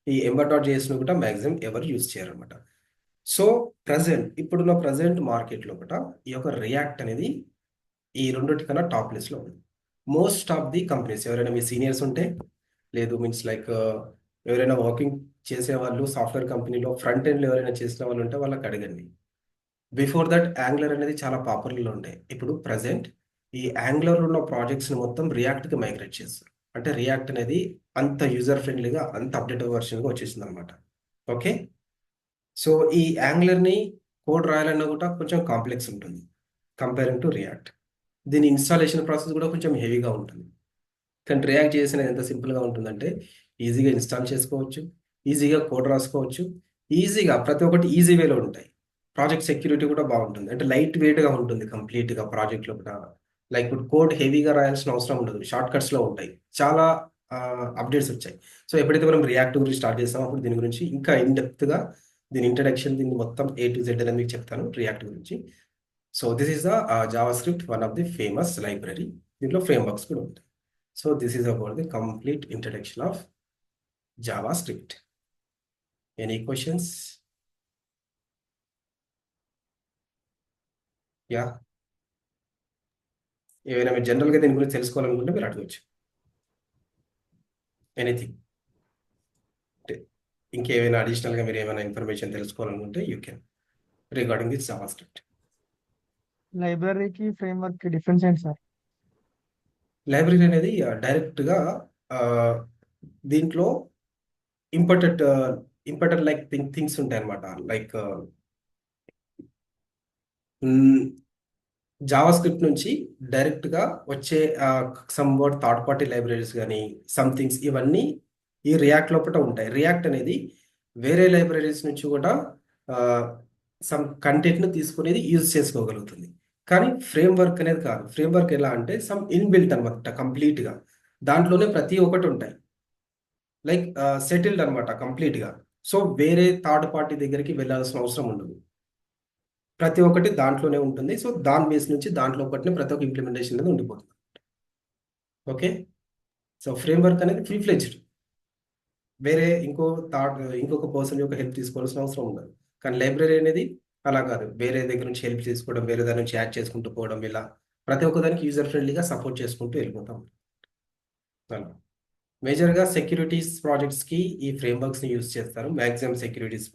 ఈ Ember.js ను కూడా మ్యాక్సిమం ఎవరు యూజ్ చేయరనమాట. సో ఇప్పుడున్న ప్రజెంట్ మార్కెట్లో కూడా ఈ యొక్క రియాక్ట్ అనేది ఈ రెండింటికన్నా టాప్ లిస్ట్లో ఉంది. మోస్ట్ ఆఫ్ ది కంపెనీస్, ఎవరైనా మీ సీనియర్స్ ఉంటే, లేదు మీన్స్ లైక్ ఎవరైనా వర్కింగ్ చేసే వాళ్ళు సాఫ్ట్వేర్ కంపెనీలో ఫ్రంట్ ఎండ్లో ఎవరైనా చేసిన వాళ్ళు ఉంటే వాళ్ళకి అడగండి. బిఫోర్ దట్ యాంగులర్ అనేది చాలా పాపులర్లో ఉండే. ఇప్పుడు ప్రజెంట్ ఈ యాంగులర్ ఉన్న ప్రాజెక్ట్స్ని మొత్తం రియాక్ట్కి మైగ్రేట్ చేస్తారు. అంటే రియాక్ట్ అనేది అంత యూజర్ ఫ్రెండ్లీగా, అంత అప్డేటెడ్ వర్షన్గా వచ్చేసింది అనమాట. ఓకే, సో ఈ యాంగులర్ని కోడ్ రాయాలన్నా కూడా కొంచెం కాంప్లెక్స్ ఉంటుంది కంపేరింగ్ టు రియాక్ట్. దీని ఇన్స్టాలేషన్ ప్రాసెస్ కూడా కొంచెం హెవీగా ఉంటుంది. కానీ రియాక్ట్ చేసిన ఎంత సింపుల్గా ఉంటుందంటే ఈజీగా ఇన్స్టాల్ చేసుకోవచ్చు, ఈజీగా కోడ్ రాసుకోవచ్చు, ఈజీగా ప్రతి ఒక్కటి ఈజీ వేలో ఉంటాయి. ప్రాజెక్ట్ సెక్యూరిటీ కూడా బాగుంటుంది. అంటే లైట్ వెయిట్గా ఉంటుంది కంప్లీట్గా ప్రాజెక్ట్లో కూడా. లైక్ ఇప్పుడు కోడ్ హెవీగా రాయాల్సిన అవసరం ఉండదు, షార్ట్ కట్స్లో ఉంటాయి. చాలా అప్డేట్స్ వచ్చాయి. సో ఎప్పుడైతే మనం రియాక్ట్ గురించి స్టార్ట్ చేస్తామో అప్పుడు దీని గురించి ఇంకా ఇన్డెప్త్గా దీని ఇంట్రడక్షన్, దీన్ని మొత్తం A to Z అని మీకు చెప్తాను రియాక్ట్ గురించి. So this is the Java script, one of the famous library. దీంట్లో ఫ్రేమ్వర్క్స్ కూడా ఉంటాయి. So this is about the complete introduction of Java script. Any questions? Yeah, ఏమైనా మీరు జనరల్గా దీని గురించి తెలుసుకోవాలనుకుంటే మీరు అడగవచ్చు. ఎనీథింగ్, ఇంకేమైనా అడిషనల్గా మీరు ఏమైనా ఇన్ఫర్మేషన్ తెలుసుకోవాలనుకుంటే you can regarding this Java script. లైబ్రరీకి ఫ్రేమ్వర్క్ కి డిఫరెన్స్ ఏంటి సార్? లైబ్రరీ అనేది డైరెక్ట్గా దీంట్లో ఇంపార్టెంట్ ఇంపార్టెంట్ లైక్ థింగ్స్ ఉంటాయి అనమాట. లైక్ జావా స్క్రిప్ట్ నుంచి డైరెక్ట్ గా వచ్చే some word third party libraries కానీ సంథింగ్స్ ఇవన్నీ ఈ రియాక్ట్ లోపల ఉంటాయి. రియాక్ట్ అనేది వేరే లైబ్రరీస్ నుంచి కూడా సమ్ కంటెంట్ ను తీసుకునేది యూజ్ చేసుకోగలుగుతుంది. కానీ ఫ్రేమ్ వర్క్ అనేది కాదు. ఫ్రేమ్ వర్క్ ఎలా అంటే సమ్ ఇన్బిల్ట్ అనమాట, కంప్లీట్ గా దాంట్లోనే ప్రతి ఒక్కటి ఉంటాయి. లైక్ సెటిల్డ్ అనమాట కంప్లీట్ గా. సో వేరే థర్డ్ పార్టీ దగ్గరికి వెళ్ళాల్సిన అవసరం ఉండదు. ప్రతి ఒక్కటి దాంట్లోనే ఉంటుంది. సో దాని బేస్ నుంచి దాంట్లో ఒకటినే ప్రతి ఒక్క ఇంప్లిమెంటేషన్ అనేది ఉండిపోతుంది. ఓకే, సో ఫ్రేమ్ వర్క్ అనేది ఫుల్ ఫ్లెజ్డ్. వేరే ఇంకొక పర్సన్ యొక్క హెల్ప్ తీసుకోవాల్సిన అవసరం ఉండదు. కానీ లైబ్రరీ అనేది అలా కాదు. వేరే దగ్గర నుంచి హెల్ప్ తీసుకోవడం, వేరే దాని నుంచి యాడ్ చేసుకుంటూ పోవడం, ఇలా ప్రతి ఒక్క దానికి యూజర్ ఫ్రెండ్లీగా సపోర్ట్ చేసుకుంటూ వెళ్ళిపోతాం. అలా మేజర్గా సెక్యూరిటీస్ ప్రాజెక్ట్స్కి ఈ ఫ్రేమ్ వర్క్స్ని యూజ్ చేస్తారు. మ్యాక్సిమం సెక్యూరిటీస్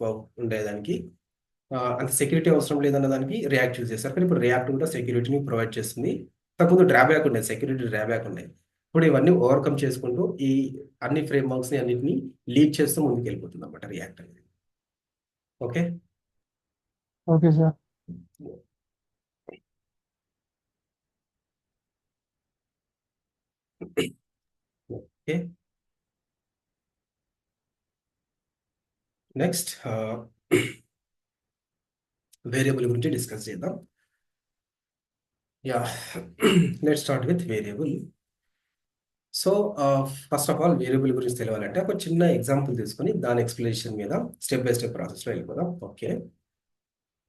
ఉండేదానికి అంత సెక్యూరిటీ అవసరం లేదన్న దానికి రియాక్ట్ యూజ్ చేస్తారు. కానీ ఇప్పుడు రియాక్ట్ కూడా సెక్యూరిటీని ప్రొవైడ్ చేస్తుంది. తక్కువ డ్రాబ్యాక్ ఉండేది, సెక్యూరిటీ డ్రాబ్యాక్ ఉండేది. ఇప్పుడు ఇవన్నీ ఓవర్కమ్ చేసుకుంటూ ఈ అన్ని ఫ్రేమ్ వర్క్స్ని అన్నిటిని లీడ్ చేస్తూ ముందుకు వెళ్ళిపోతుంది అనమాట రియాక్ట్ అనేది. Okay, okay sir. Okay, next variable గురించి డిస్కస్ చేద్దాం. Yeah, let's start with variable. So first of all variable గురించి తెలియాలంటే ఒక చిన్న ఎగ్జాంపుల్ తీసుకొని దాని ఎక్స్ప్లెనేషన్ మీద స్టెప్ బై స్టెప్ ప్రాసెస్లో వెళ్ళిపోదాం. Okay,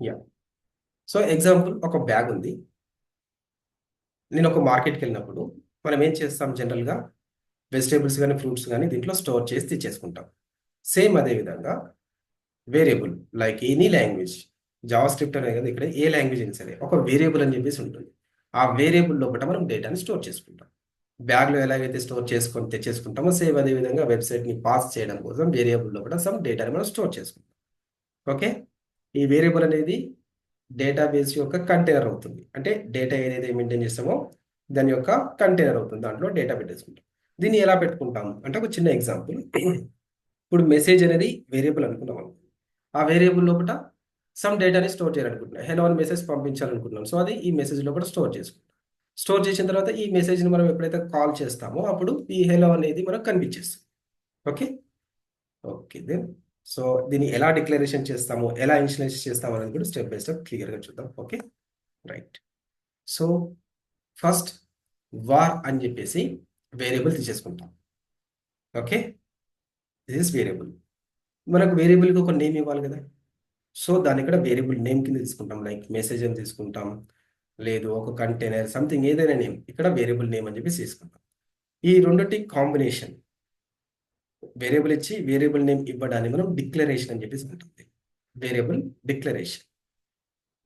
yeah. సో ఎగ్జాంపుల్, ఒక బ్యాగ్ ఉంది. నేను ఒక మార్కెట్కి వెళ్ళినప్పుడు మనం ఏం చేస్తాం, జనరల్గా వెజిటేబుల్స్ కానీ ఫ్రూట్స్ కానీ దీంట్లో స్టోర్ చేసి తెచ్చేసుకుంటాం. సేమ్ అదే విధంగా variable like any language, Java script అనే కదా, ఇక్కడ ఏ లాంగ్వేజ్ అయినా సరే ఒక వేరియబుల్ అని చెప్పేసి ఉంటుంది. ఆ వేరియబుల్ లోపల మనం డేటాని స్టోర్ చేసుకుంటాం. బ్యాగ్లో ఎలాగైతే స్టోర్ చేసుకొని తెచ్చేసుకుంటామో సేమ్ అదే విధంగా వెబ్సైట్ని పాస్ చేయడం కోసం వేరియబుల్ లోపల సమ్ డేటాని మనం స్టోర్ చేసుకుంటాం. ఓకే, ఈ వేరియబుల్ అనేది డేటాబేస్ యొక్క కంటైనర్ అవుతుంది. అంటే డేటా ఏదైతే మెయింటైన్ చేస్తామో దాని యొక్క కంటైనర్ అవుతుంది. దాంట్లో డేటా పెట్టేసుకుంటాం. దీన్ని ఎలా పెట్టుకుంటాం అంటే ఒక చిన్న ఎగ్జాంపుల్. ఇప్పుడు మెసేజ్ అనేది వేరియబుల్ అనుకున్నాం అనుకో, ఆ వేరియబుల్ లోపల సమ్ డేటాని స్టోర్ చేయాలనుకుంటున్నాం. హెలో అని మెసేజ్ పంపించాలనుకుంటున్నాం. సో అది ఈ మెసేజ్ లోపల స్టోర్ చేసుకుంటాం. స్టోర్ చేసిన తర్వాత ఈ మెసేజ్ని మనం ఎప్పుడైతే కాల్ చేస్తామో అప్పుడు ఈ హెలో అనేది మనకు కనిపించేస్తుంది. ఓకే, ఓకే దెన్ సో దీన్ని ఎలా డిక్లరేషన్ చేస్తాము, ఎలా ఇనిషియలైజ్ చేస్తాము అనేది కూడా స్టెప్ బై స్టెప్ క్లియర్గా చూద్దాం. Okay, right. So first var అని చెప్పేసి వేరియబుల్ తీసేసుకుంటాం. Okay, this is variable. మనకు వేరియబుల్కి ఒక నేమ్ ఇవ్వాలి కదా. సో దాన్ని ఇక్కడ వేరియబుల్ నేమ్ కింద తీసుకుంటాం. లైక్ మెసేజ్ అని తీసుకుంటాం, లేదు ఒక కంటైనర్ సంథింగ్ ఏదైనా నేమ్, ఇక్కడ వేరియబుల్ నేమ్ అని చెప్పేసి తీసుకుంటాం. ఈ రెండింటి కాంబినేషన్ వేరియబుల్ ఇచ్చి వేరియబుల్ నేమ్ ఇవ్వడాన్ని మనం డిక్లరేషన్ అని చెప్పేసి ఉంటుంది. వేరియబుల్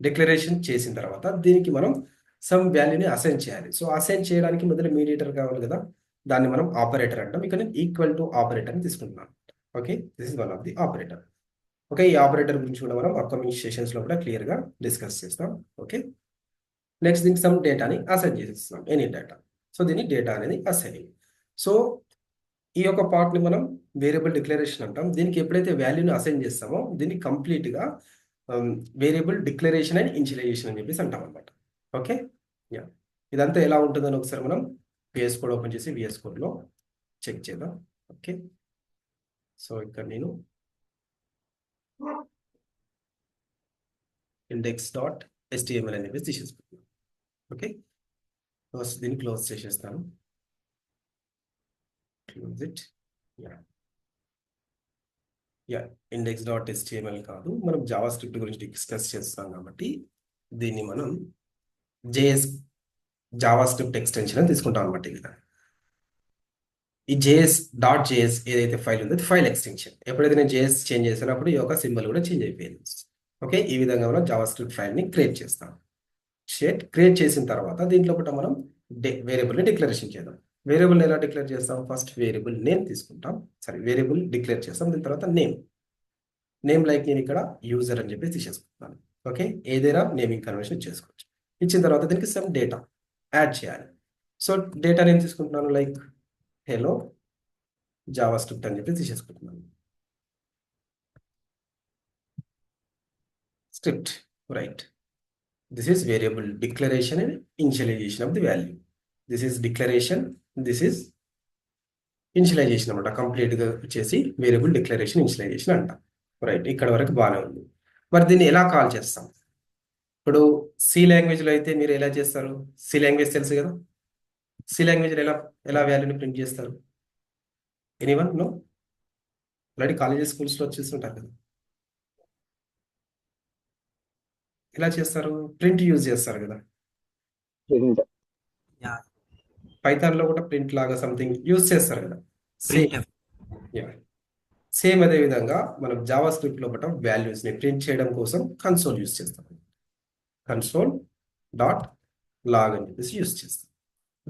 డిక్లరేషన్ చేసిన తర్వాత దీనికి మనం సమ్ వాల్యూని అసైన్ చేయాలి. సో అసైన్ చేయడానికి మొదలు మీడియేటర్ కావాలి కదా, దాన్ని మనం ఆపరేటర్ అంటాం. ఇక్కడ నేను ఈక్వల్ టు ఆపరేటర్ అని తీసుకుంటున్నాను. Okay, this is one of the operator. Okay, ఈ ఆపరేటర్ గురించి కూడా మనం అప్కమింగ్ సెషన్స్లో కూడా క్లియర్గా డిస్కస్ చేస్తాం. ఓకే, నెక్స్ట్ దీనికి సమ్ డేటాని అసైన్ చేసేస్తున్నాం, ఎనీ డేటా. సో దీన్ని డేటా అనేది అసైనింగ్. సో ఈ యొక్క పార్ట్ని మనం వేరియబుల్ డిక్లరేషన్ అంటాం. దీనికి ఎప్పుడైతే వాల్యూని అసైన్ చేస్తామో దీన్ని కంప్లీట్గా వేరియబుల్ డిక్లరేషన్ అండ్ ఇనిషియలైజేషన్ అని చెప్పేసి అంటాం అనమాట. Okay, yeah. ఇదంతా ఎలా ఉంటుందని ఒకసారి మనం VS కోడ్ ఓపెన్ చేసి VS కోడ్లో చెక్ చేద్దాం. ఓకే, సో ఇక్కడ నేను index.html అని చెప్పేసి తీసేసుకుంటున్నాను. ఓకే, ఫస్ట్ దీన్ని క్లోజ్ చేసేస్తాను. Close it. యా, index.html కాదు, మనం జావా స్క్రిప్ట్ గురించి డిస్కస్ చేస్తాం కాబట్టి దీన్ని మనం జావా స్క్రిప్ట్ ఎక్స్టెన్షన్ అని తీసుకుంటాం అనమాట. ఇక్కడ ఈ JS ఏదైతే ఫైల్ ఉందో ఫైల్ ఎక్స్టెన్షన్. ఎప్పుడైతే నేను JS చేంజ్ చేసినప్పుడు ఈ యొక్క సింబల్ కూడా చేంజ్ అయిపోయింది. ఓకే, ఈ విధంగా మనం జావా స్క్రిప్ట్ ఫైల్ని క్రియేట్ చేస్తాం. క్రియేట్ చేసిన తర్వాత దీంట్లో కూడా మనం వేరియబుల్ని డిక్లరేషన్ చేద్దాం. వేరియబుల్ ఎలా డిక్లేర్ చేస్తాం, ఫస్ట్ వేరియబుల్ నేమ్ తీసుకుంటాం. వేరియబుల్ డిక్లేర్ చేస్తాం. దీని తర్వాత నేమ్ లైక్ నేను ఇక్కడ యూజర్ అని చెప్పి తీసేసుకుంటాను. ఓకే, ఏదైనా నేమింగ్ కన్వర్షన్ చేసుకోవచ్చు. ఇచ్చిన తర్వాత దీనికి సమ్ డేటా యాడ్ చేయాలి. సో డేటా నేను తీసుకుంటున్నాను లైక్ హెలో జావా స్క్రిప్ట్ అని చెప్పి తీసేసుకుంటున్నాను. script, right? This is variable declaration and initialization of the value. This is declaration, this is initialisation అనమాట. కంప్లీట్గా వచ్చేసి వేరియబుల్ డిక్లరేషన్ ఇనిషియలైజేషన్ అంట. రైట్, ఇక్కడ వరకు బాగానే ఉంది. మరి దీన్ని ఎలా కాల్ చేస్తాం? ఇప్పుడు సి లాంగ్వేజ్లో అయితే మీరు ఎలా చేస్తారు? సి లాంగ్వేజ్ తెలుసు కదా, సి లాంగ్వేజ్లో ఎలా ఎలా వాల్యూని ప్రింట్ చేస్తారు? Anyone no? ఆల్రెడీ కాలేజెస్ స్కూల్స్లో చూస్తుంటారు కదా, ఎలా చేస్తారు? ప్రింట్ యూజ్ చేస్తారు కదా. Yeah, పైథాన్లో కూడా ప్రింట్ లాగా సంథింగ్ యూజ్ చేస్తారు కదా. Same printf. సేమ్ అదే విధంగా మనం జావా స్క్రిప్ట్ లోపల వాల్యూస్ ని ప్రింట్ చేయడం కోసం కన్సోల్ యూజ్ చేస్తాం. కన్సోల్ డాట్ లాగ్ అని చెప్పేసి యూజ్ చేస్తాం.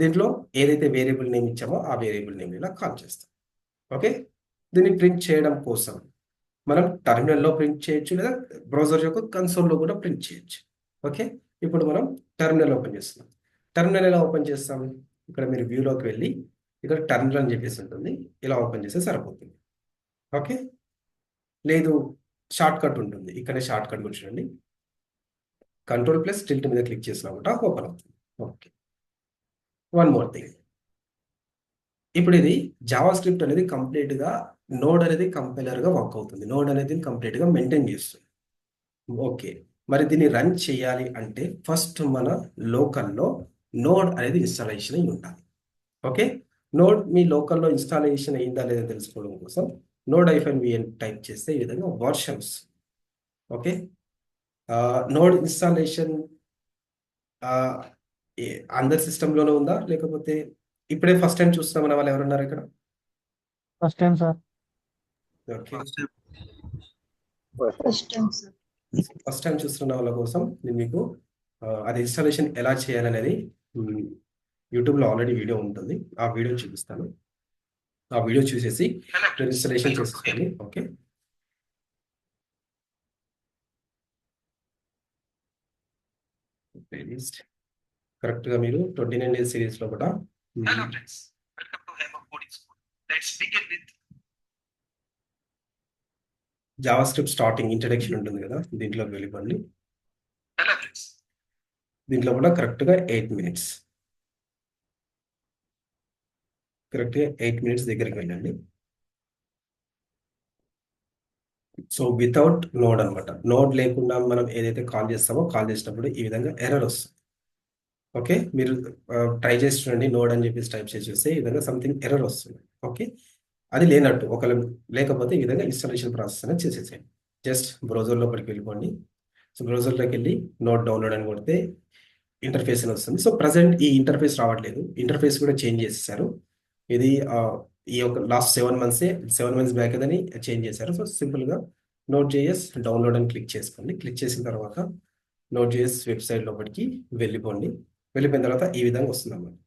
దీంట్లో ఏదైతే వేరియబుల్ నేమ్ ఇచ్చామో ఆ వేరియబుల్ నేమ్ ఇలా కాల్ చేస్తాం. ఓకే, దీన్ని ప్రింట్ చేయడం కోసం మనం టెర్మినల్లో ప్రింట్ చేయొచ్చు, లేదా బ్రౌజర్ యొక్క కన్సోల్లో కూడా ప్రింట్ చేయొచ్చు. ఓకే, ఇప్పుడు మనం టెర్మినల్ ఓపెన్ చేస్తున్నాం. టెర్మినల్ ఎలా ఓపెన్ చేస్తాం? ఇక్కడ మీరు వ్యూలోకి వెళ్ళి ఇక్కడ టెర్మినల్ అని చెప్పేసి ఉంటుంది, ఇలా ఓపెన్ చేస్తే సరిపోతుంది. ఓకే, లేదు షార్ట్ కట్ ఉంటుంది, ఇక్కడే షార్ట్ కట్ కూడా చూడండి, కంట్రోల్ ప్లస్ టిల్ట్ మీద క్లిక్ చేసినా ఓపెన్ అవుతుంది. ఓకే, వన్ మోర్ థింగ్, ఇప్పుడు ఇది జావా స్క్రిప్ట్ అనేది కంప్లీట్గా నోడ్ అనేది కంపైలర్గా వర్క్ అవుతుంది. నోడ్ అనేది కంప్లీట్గా మెయింటైన్ చేస్తుంది. ఓకే, మరి దీన్ని రన్ చేయాలి అంటే ఫస్ట్ మన లోకల్లో నోడ్ అనేది ఇన్స్టాలేషన్ అయి ఉండాలి. ఓకే, నోడ్ మీ లోకల్లో ఇన్స్టాలేషన్ అయిందా లేదా తెలుసుకోవడం కోసం నోడ్ -vn టైప్ చేస్తే ఈ విధంగా వర్షన్స్. ఓకే, నోడ్ ఇన్స్టాలేషన్ అందరి సిస్టంలోనే ఉందా, లేకపోతే ఇప్పుడే ఫస్ట్ టైం చూస్తున్నామన్న వాళ్ళు ఎవరున్నారు ఇక్కడ? First time sir. Okay, first time sir. First time చూస్తున్న వాళ్ళ కోసం నేను మీకు అది ఇన్స్టాలేషన్ ఎలా చేయాలనేది యూట్యూబ్లో ఆల్రెడీ వీడియో ఉంటుంది, ఆ వీడియో చూపిస్తాను. ఆ వీడియో చూసేసి మీరు ఇన్స్టాలేషన్ చేసుకోండి. ఓకే, ప్లేలిస్ట్ కరెక్ట్గా మీరు 29 days సిరీస్లో కూడా జావా స్క్రిప్ట్ స్టార్టింగ్ ఇంట్రడక్షన్ ఉంటుంది కదా, దీంట్లోకి వెళ్ళిపోండి. దీంట్లో కూడా కరెక్ట్గా 8 minutes, కరెక్ట్గా 8 minutes దగ్గరికి వెళ్ళండి. సో వితౌట్ నోడ్ అనమాట, నోడ్ లేకుండా మనం ఏదైతే కాల్ చేస్తామో కాల్ చేసినప్పుడు ఈ విధంగా ఎర్రర్ వస్తుంది. ఓకే, మీరు ట్రై చేసి చూడండి, నోడ్ అని చెప్పేసి టైప్ చేసి చూస్తే ఈ విధంగా సంథింగ్ ఎర్రర్ వస్తుంది. ఓకే, అది లేనట్టు ఒకవేళ లేకపోతే ఈ విధంగా ఇన్స్టాలేషన్ ప్రాసెస్ అనేది చేసేసేయండి. జస్ట్ బ్రౌజర్ లోపలికి వెళ్ళిపోండి. సో బ్రౌజర్లోకి వెళ్ళి నోడ్ డౌన్లోడ్ అని కొడితే ఇంటర్ఫేస్ అని వస్తుంది. సో ప్రజెంట్ ఈ ఇంటర్ఫేస్ రావట్లేదు, ఇంటర్ఫేస్ కూడా చేంజ్ చేసేసారు. ఇది ఈ యొక్క లాస్ట్ 7 months బ్యాక్ అని చేంజ్ చేశారు. సో సింపుల్గా Node.js డౌన్లోడ్ అని క్లిక్ చేసుకోండి. క్లిక్ చేసిన తర్వాత Node.js వెబ్సైట్ లోపలికి వెళ్ళిపోండి. వెళ్ళిపోయిన తర్వాత ఈ విధంగా వస్తుంది అన్నమాట.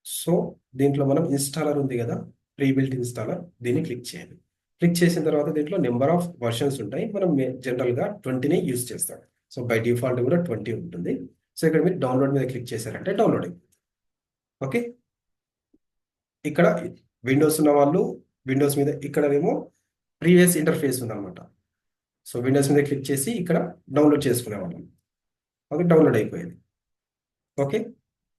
సో దీంట్లో మనం ఇన్స్టాలర్ ఉంది కదా, ప్రీ బిల్ట్ ఇన్స్టాలర్, దీన్ని క్లిక్ చేయండి. క్లిక్ చేసిన తర్వాత దీంట్లో నెంబర్ ఆఫ్ వర్షన్స్ ఉంటాయి. మనం జనరల్గా 20ని యూజ్ చేస్తాం. సో బై డిఫాల్ట్ కూడా 20 ఉంటుంది. సో ఇక్కడ మీరు డౌన్లోడ్ మీద క్లిక్ చేశారంటే డౌన్లోడ్ అయిపోతుంది. ఓకే, ఇక్కడ విండోస్ ఉన్న వాళ్ళు విండోస్ మీద ఇక్కడేమో ప్రీవియస్ ఇంటర్ఫేస్ ఉందన్నమాట. సో విండోస్ మీద క్లిక్ చేసి ఇక్కడ డౌన్లోడ్ చేసుకునే వాళ్ళం. ఓకే, డౌన్లోడ్ అయిపోయింది. ఓకే,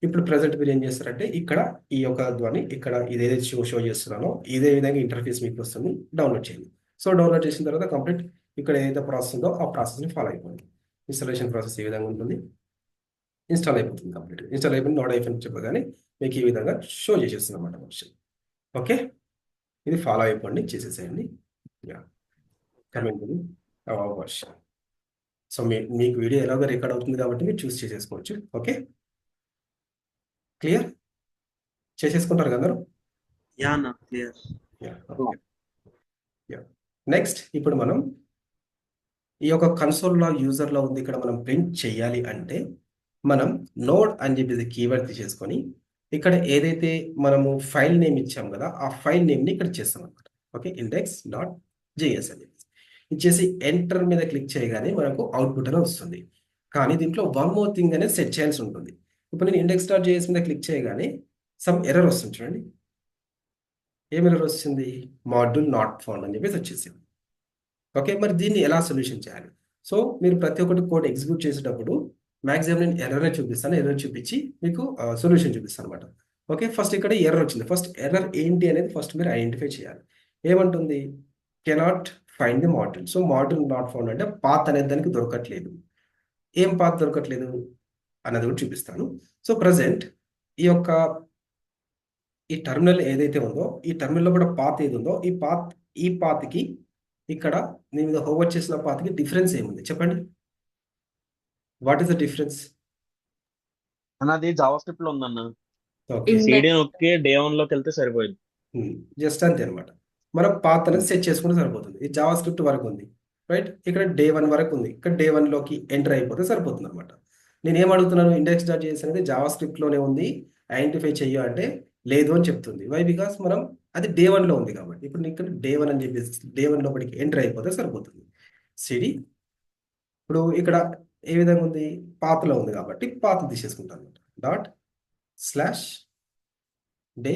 ఇప్పుడు ప్రజెంట్ మీరు ఏం చేస్తారంటే ఇక్కడ ఈ యొక్క ద్వారా ఇక్కడ ఇదేదైతే షో చేస్తున్నానో ఇదే విధంగా ఇంటర్ఫేస్ మీకు వస్తుంది, డౌన్లోడ్ చేయండి. సో డౌన్లోడ్ చేసిన తర్వాత కంప్లీట్ ఇక్కడ ఏదైతే ప్రాసెస్ ఉందో ఆ ప్రాసెస్ని ఫాలో అయిపోండి. ఇన్స్టాలేషన్ ప్రాసెస్ ఈ విధంగా ఉంటుంది, ఇన్స్టాల్ అయిపోతుంది. కంప్లీట్ ఇన్స్టాల్ అయిపోయింది. నోడ్ అయిపోయింది చెప్పగానే మీకు ఈ విధంగా షో చేసేస్తుంది అన్నమాట వర్షన్. ఓకే, ఇది ఫాలో అయిపోండి, చేసేసేయండి. Coming to version. సో మీకు వీడియో ఎలాగో రికార్డ్ అవుతుంది కాబట్టి మీరు చూస్ చేసేసుకోవచ్చు. ఓకే, క్లియర్ చేసేసుకుంటారు కదా అందరూ? Yeah, no, clear. నెక్స్ట్ ఇప్పుడు మనం ఈ యొక్క కన్సోల్లో యూజర్లో ఉంది, ఇక్కడ మనం ప్రింట్ చేయాలి అంటే మనం నోడ్ అని చెప్పేసి కీవర్డ్ తీసేసుకొని ఇక్కడ ఏదైతే మనము ఫైల్ నేమ్ ఇచ్చాం కదా ఆ ఫైల్ నేమ్ని ఇక్కడ చేస్తాం అనమాట. ఓకే, index.js అని ఇచ్చేసి ఎంటర్ మీద క్లిక్ చేయగానే మనకు అవుట్పుట్ అనేది వస్తుంది. కానీ దీంట్లో వన్ మోర్ థింగ్ అనేది సెట్ చేయాల్సి ఉంటుంది. ఇప్పుడు నేను index.js మీద క్లిక్ చేయగానే సమ్ ఎర్రర్ వస్తుంది చూడండి. ఏం ఎర్రర్ వస్తుంది? మాడ్యూల్ నాట్ ఫౌండ్ అని చెప్పేసి వచ్చేసింది. ఓకే, మరి దీన్ని ఎలా సొల్యూషన్ చేయాలి? సో మీరు ప్రతి ఒక్కటి కోడ్ ఎగ్జిక్యూట్ చేసేటప్పుడు మాక్సిమం నేను ఎర్రర్ చూపిస్తాను, ఎర్రర్ చూపించి మీకు సొల్యూషన్ చూపిస్తాను అనమాట. ఓకే, ఫస్ట్ ఇక్కడ ఎర్రర్ వచ్చింది. ఫస్ట్ ఎర్రర్ ఏంటి అనేది ఫస్ట్ మీరు ఐడెంటిఫై చేయాలి. ఏమంటుంది? Cannot find the module. So module not found అంటే పాత్ అనేది దానికి దొరకట్లేదు. ఏం పాత్ దొరకట్లేదు అన్నది కూడా చూపిస్తాను. సో ప్రజెంట్ ఈ యొక్క ఈ టర్మినల్ ఏదైతే ఉందో ఈ టర్మినల్లో కూడా పాత్ ఏది ఉందో ఈ పాత్కి ఇక్కడ నేను మీద హోవర్ట్ చేసిన పాత్కి డిఫరెన్స్ ఏముంది చెప్పండి? What is the difference? అన్నది జావా స్క్రిప్ట్ లో ఉందన్న. Okay, Index. సిడి నొక్కి డే 1 లోకి వెళ్తే సరిపోయింది. జస్ట్ అంతే అనమాట. మనం పాత్ అనేది సెట్ చేసుకుంటే సరిపోతుంది. ఈ జావా స్క్రిప్ట్ వరకు ఉంది, రైట్? ఇక్కడ డే 1 వరకు ఉంది. ఇక్కడ డే 1 లోకి ఎంటర్ అయిపోతే సరిపోతుంది అనమాట. నేను ఏం అడుగుతున్నాను? ఇండెక్స్ డాట్ జేఎస్ అనేది జావా స్క్రిప్ట్ లోనే ఉంది, ఐడెంటిఫై చెయ్య అంటే లేదు అని చెప్తుంది. వై? బికాస్ మనం అది డే 1 లో ఉంది కాబట్టి. ఇప్పుడు నేను ఇక్కడ డే 1 అని చెప్పేసి డే 1 లోపలికి ఎంటర్ అయిపోతే సరిపోతుంది. సిడి ఇప్పుడు ఇక్కడ ఏ విధంగా ఉంది? పాత్లో ఉంది కాబట్టి పాత్ తీసేసుకుంటాను అనమాట. Dot slash day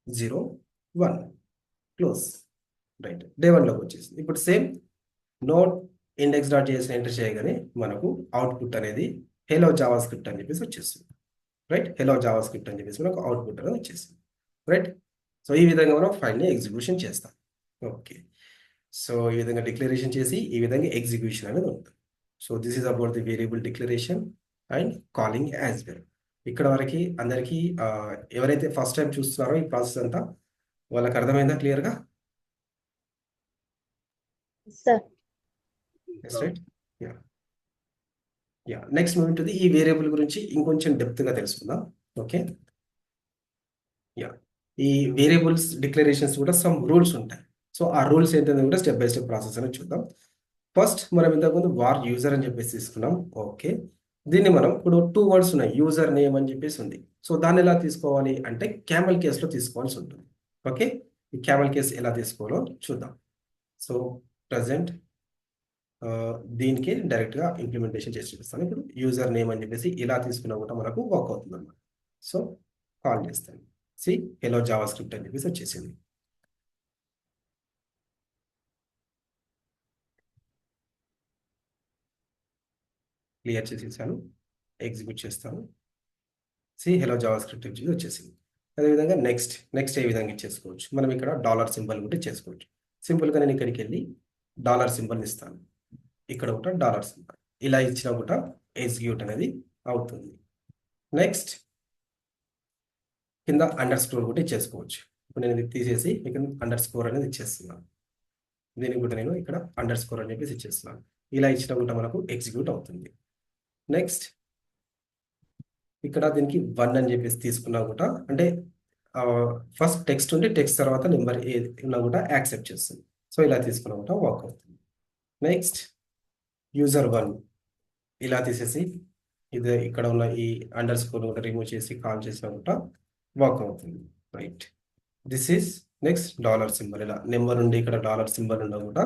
01 close, right? Day 1 లోకి వచ్చేసింది. ఇప్పుడు same note index dot JS enter చేయగానే మనకు అవుట్పుట్ అనేది హెలో జావా స్క్రిప్ట్ అని చెప్పేసి వచ్చేస్తుంది, రైట్? హెలో జావా స్క్రిప్ట్ అని చెప్పేసి మనకు అవుట్పుట్ అనేది వచ్చేసింది, రైట్? సో ఈ విధంగా మనం ఫైల్ని ఎగ్జిక్యూషన్ చేస్తాం. ఓకే, సో ఈ విధంగా డిక్లరేషన్ చేసి ఈ విధంగా ఎగ్జిక్యూషన్ అనేది ఉంటుంది. So this is about the variable declaration and calling as well. ఇక్కడ వరకు అందరికీ ఎవరైతే ఫస్ట్ టైం చూస్తున్నారో ఈ ప్రాసెస్ అంతా వాళ్ళకి అర్థమైందా క్లియర్గా? Sir right, yeah next move to the ఈ వేరియబుల్ గురించి ఇంకొంచెం డెప్త్గా తెలుసుకుందాం. ఓకే, యా ఈ వేరియబుల్స్ డిక్లరేషన్స్ కూడా సమ్ రూల్స్ ఉంటాయి. సో ఆ రూల్స్ ఏంటనేది కూడా స్టెప్ బై స్టెప్ ప్రాసెస్ అనేది చూద్దాం. ఫస్ట్ మనం ఇంతకుముందు వార్ యూజర్ అని చెప్పేసి తీసుకున్నాం. ఓకే, దీన్ని మనం ఇప్పుడు 2 వర్డ్స్ ఉన్నాయి, యూజర్ నేమ్ అని చెప్పేసి ఉంది. సో దాన్ని ఎలా తీసుకోవాలి అంటే క్యామెల్ కేస్లో తీసుకోవాల్సి ఉంటుంది. ఓకే, ఈ క్యామెల్ కేస్ ఎలా తీసుకోవాలో చూద్దాం. సో ప్రజెంట్ దీనికి డైరెక్ట్గా ఇంప్లిమెంటేషన్ చేసి చూపిస్తాను. ఇప్పుడు యూజర్ నేమ్ అని చెప్పేసి ఇలా తీసుకున్నా కూడా మనకు వర్క్ అవుతుంది అన్నమాట. సో కాల్ చేస్తాను. సి హెలో జావా స్క్రిప్ట్ అని చెప్పేసి వచ్చేసింది. క్లియర్ చేసేసాను, ఎగ్జిక్యూట్ చేస్తాను. సి హెలో జావా స్క్రిప్ట్ వచ్చేసింది. అదేవిధంగా నెక్స్ట్ ఏ విధంగా ఇచ్చేసుకోవచ్చు మనం ఇక్కడ డాలర్ సింబల్ కూడా ఇచ్చేసుకోవచ్చు. సింపుల్గా నేను ఇక్కడికి వెళ్ళి డాలర్ సింబల్ ఇస్తాను. ఇక్కడ ఒకటి డాలర్ సింబల్ ఇలా ఇచ్చినా కూడా ఎగ్జిక్యూట్ అనేది అవుతుంది. నెక్స్ట్ కింద అండర్ స్కోర్ కూడా ఇచ్చేసుకోవచ్చు. ఇప్పుడు నేను ఇది తీసేసి ఇక్కడ అండర్ స్కోర్ అనేది ఇచ్చేస్తున్నాను. దీనికి కూడా నేను ఇక్కడ అండర్ స్కోర్ అని చెప్పేసి ఇచ్చేస్తున్నాను. ఇలా ఇచ్చినా కూడా మనకు ఎగ్జిక్యూట్ అవుతుంది. నెక్స్ట్ ఇక్కడ దీనికి 1 అని చెప్పేసి తీసుకున్నా కూడా అంటే ఫస్ట్ టెక్స్ట్ ఉంటే టెక్స్ట్ తర్వాత నెంబర్ ఏది ఉన్నా కూడా యాక్సెప్ట్ చేస్తుంది. సో ఇలా తీసుకున్నా కూడా వర్క్ అవుతుంది. నెక్స్ట్ యూజర్ 1 ఇలా తీసేసి ఇది ఇక్కడ ఉన్న ఈ అండర్ స్కోర్ కూడా రిమూవ్ చేసి కాల్ చేసినా కూడా వర్క్ అవుతుంది, right? This is next dollar symbol ఇలా నెంబర్ ఉండి ఇక్కడ డాలర్ సింబల్ ఉన్నా కూడా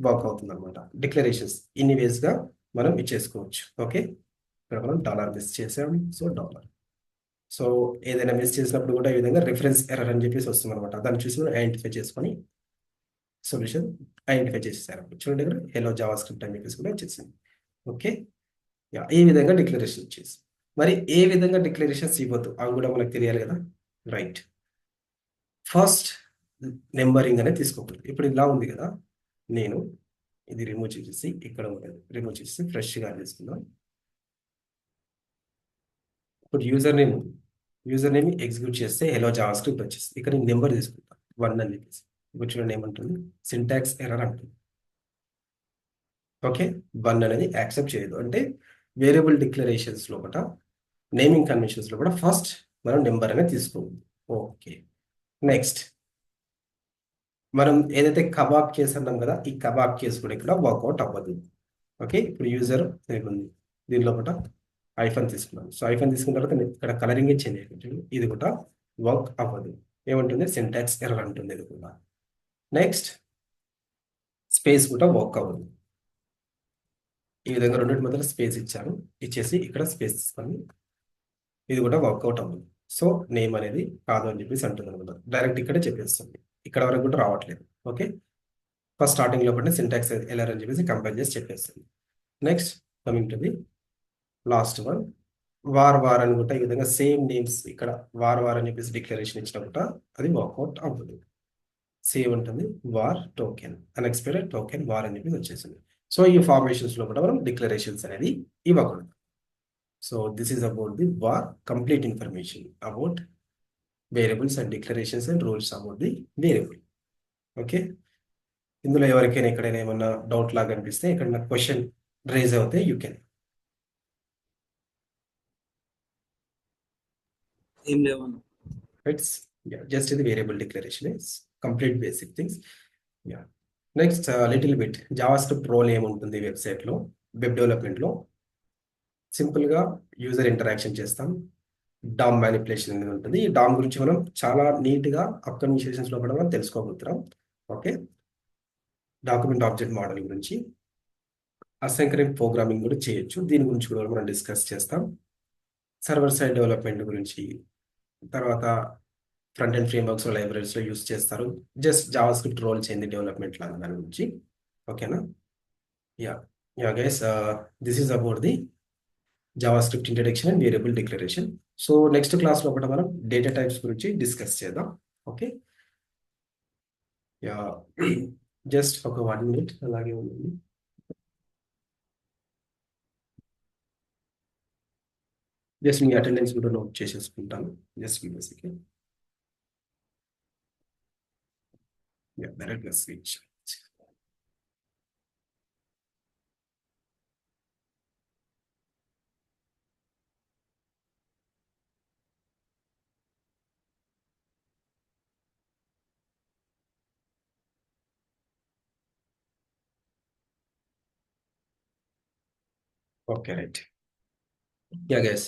వర్క్ అవుతుంది అనమాట. డిక్లరేషన్స్ ఇన్ని వేస్గా మనం ఇచ్చేసుకోవచ్చు. ఓకే, ఇక్కడ మనం డాలర్ మిస్ చేసాం. సో డాలర్, సో ఏదైనా మిస్ చేసినప్పుడు కూడా ఈ విధంగా రిఫరెన్స్ ఎర్రర్ అని చెప్పేసి వస్తుంది అనమాట. దాన్ని చూసి మనం ఐడెంటిఫై చేసుకొని సొల్యూషన్ ఐడెంటిఫై చేసేసారు. చూడండి ఇక్కడ హెలో జావా స్క్రిప్ట్ అని చెప్పేసి కూడా వచ్చేసింది. ఓకే, ఈ విధంగా డిక్లరేషన్ ఇచ్చేసి మరి ఏ విధంగా డిక్లరేషన్స్ ఇవ్వద్దు అవి కూడా మనకు తెలియాలి కదా, రైట్? ఫస్ట్ నెంబరింగ్ అనేది తీసుకోకూడదు. ఇప్పుడు ఇలా ఉంది కదా, నేను ఇది రిమూవ్ చేసేసి ఇక్కడ రిమూవ్ చేసి ఫ్రెష్గా తీసుకుందాం. ఇప్పుడు యూజర్ నేమ్ ఎగ్జిక్యూట్ చేస్తే హెలో జావా స్క్రిప్ట్ వచ్చేసి ఇక్కడ నేను నెంబర్ తీసుకుంటాను 1 అని చెప్పేసి. ఇప్పుడు చూడండి ఏమంటుంది, సింటాక్స్ ఎర్రర్ అంటుంది. ఓకే, 1 అనేది యాక్సెప్ట్ చేయదు. అంటే వేరియబుల్ డిక్లరేషన్స్ లోపల నేమింగ్ కన్వెన్షన్స్ లో కూడా ఫస్ట్ మనం నెంబర్ అనేది తీసుకోవాలి. ఓకే, నెక్స్ట్ మనం ఏదైతే కబాబ్ కేసు అన్నాం కదా, ఈ కబాబ్ కేసు కూడా ఇక్కడ వర్కౌట్ అవ్వదు. ఓకే, ఇప్పుడు యూజర్ ఉంది దీని లోపల ఐఫోన్ తీసుకున్నాను. సో ఐఫోన్ తీసుకున్న తర్వాత ఇక్కడ కలరింగ్ చేంజ్ అయిపోతుంది. ఇది కూడా వర్క్ అవ్వదు. ఏమంటుంది, సింటాక్స్ ఎర్రర్ అంటుంది ఇది కూడా. నెక్స్ట్ స్పేస్ కూడా వర్క్ అవ్వదు. ఈ విధంగా రెండింటి మధ్యలో స్పేస్ ఇచ్చాను, ఇచ్చేసి ఇక్కడ స్పేస్ తీసుకొని ఇది కూడా వర్కౌట్ అవ్వదు. సో నేమ్ అనేది కాదు అని చెప్పేసి అంటుంది అనమాట. డైరెక్ట్ ఇక్కడే చెప్పేస్తుంది, ఇక్కడ వరకు కూడా రావట్లేదు. ఓకే, ఫస్ట్ స్టార్టింగ్ లోపల సింటాక్స్ ఎర్రర్ అని చెప్పేసి కంపైల్ చేసి చెప్పేస్తుంది. Next coming to the last one, war అనుకుంటా ఈ విధంగా సేమ్ నేమ్స్ ఇక్కడ వార్ అని చెప్పేసి డిక్లరేషన్ ఇచ్చినప్పుడు అది వర్కౌట్ అవుతుంది. సేవ్ ఉంటుంది war token, unexpected token war అని చెప్పేసి వచ్చేసింది. సో ఈ ఫార్మేషన్స్ లో కూడా మనం డిక్లరేషన్స్ అనేది ఇవ్వకూడదు. So this is about the war complete information about variables and declarations and rules about the variable. Okay, ఇందులో ఎవరికైనా ఎక్కడైనా ఏమన్నా డౌట్ లాగా అనిపిస్తే ఇక్కడ క్వశ్చన్ రేజ్ అవుతే యూ కెన్. ఏం లేవన్న. It's just the variable declaration is complete basic things. Yeah. Next, little bit JavaScript role ఏముంటుంది వెబ్సైట్ లో, వెబ్ డెవలప్మెంట్ లో సింపుల్ గా యూజర్ ఇంటరాక్షన్ చేస్తాం. డామ్ మ్యానిపులేషన్ అనేది ఉంటుంది. ఈ డామ్ గురించి మనం చాలా నీట్ గా అప్కమింగ్ సెషన్స్ లో కూడా మనం తెలుసుకోబోతున్నాం. ఓకే, డాక్యుమెంట్ ఆబ్జెక్ట్ మోడల్ గురించి, అసైన్క్రనిక్ ప్రోగ్రామింగ్ కూడా చేయొచ్చు, దీని గురించి కూడా మనం డిస్కస్ చేస్తాం. సర్వర్ సైడ్ డెవలప్మెంట్ గురించి, తర్వాత ఫ్రంట్ ఎండ్ ఫ్రేమ్వర్క్స్ లైబ్రరీస్ లో యూస్ చేస్తారు. జస్ట్ జావా స్క్రిప్ట్ రోల్ చేయండి డెవలప్మెంట్ లాగా దాని గురించి. ఓకేనా? Yeah guys, this is about the JavaScript introduction and variable declaration. So next class లో కూడా మనం డేటా టైప్స్ గురించి డిస్కస్ చేద్దాం. ఓకే, యా జస్ట్ ఒక 1 minute అలాగే ఉంది. జస్ట్ మీ అటెండెన్స్ కూడా నోట్ చేసేసుకుంటాను. Just give us a second. Yeah, directly switch. Okay, right. Yeah, guys.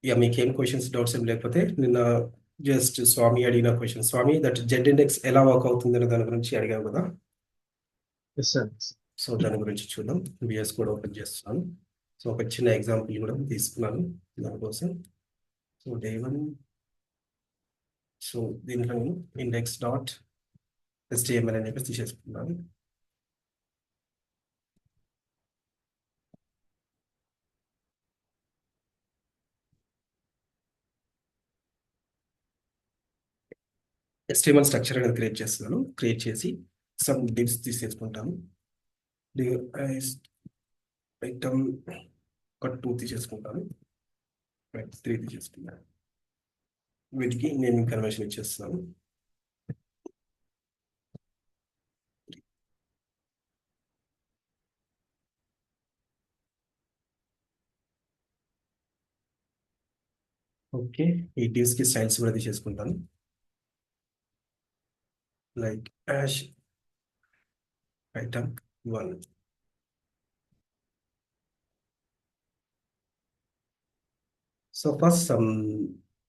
Yeah మీకు ఏం క్వశ్చన్స్ డౌట్స్ ఏం లేకపోతే నిన్న జస్ట్ స్వామి అడిగిన question, Swami that Z index ఎలా వర్క్ అవుతుంది అనే దాని గురించి అడిగావు కదా. Yes, sir. సో దాని గురించి చూద్దాం. బిఎస్ కూడా ఓపెన్ చేస్తున్నాను. సో ఒక చిన్న ఎగ్జాంపుల్ కూడా తీసుకున్నాను దానికోసం. సో డే 1, సో దీంట్లో నేను ఇండెక్స్ డాట్ HTML అని చెప్పేసి తీసేసుకున్నాను. HTML స్ట్రక్చర్ అనేది క్రియేట్ చేస్తున్నాను. క్రియేట్ చేసి సమ్ డివ్స్ తీసేసుకుంటాను. ఐటమ్ ఒక 2 తీసేసుకుంటాను, 3 తీసేసుకున్నాను. వీటికి నేమింగ్ కన్వర్షన్ ఇచ్చేస్తున్నాను. ఓకే, ఈ డివ్స్ కి స్టైల్స్ కూడా తీసేసుకుంటాను. Like as item 1. So first some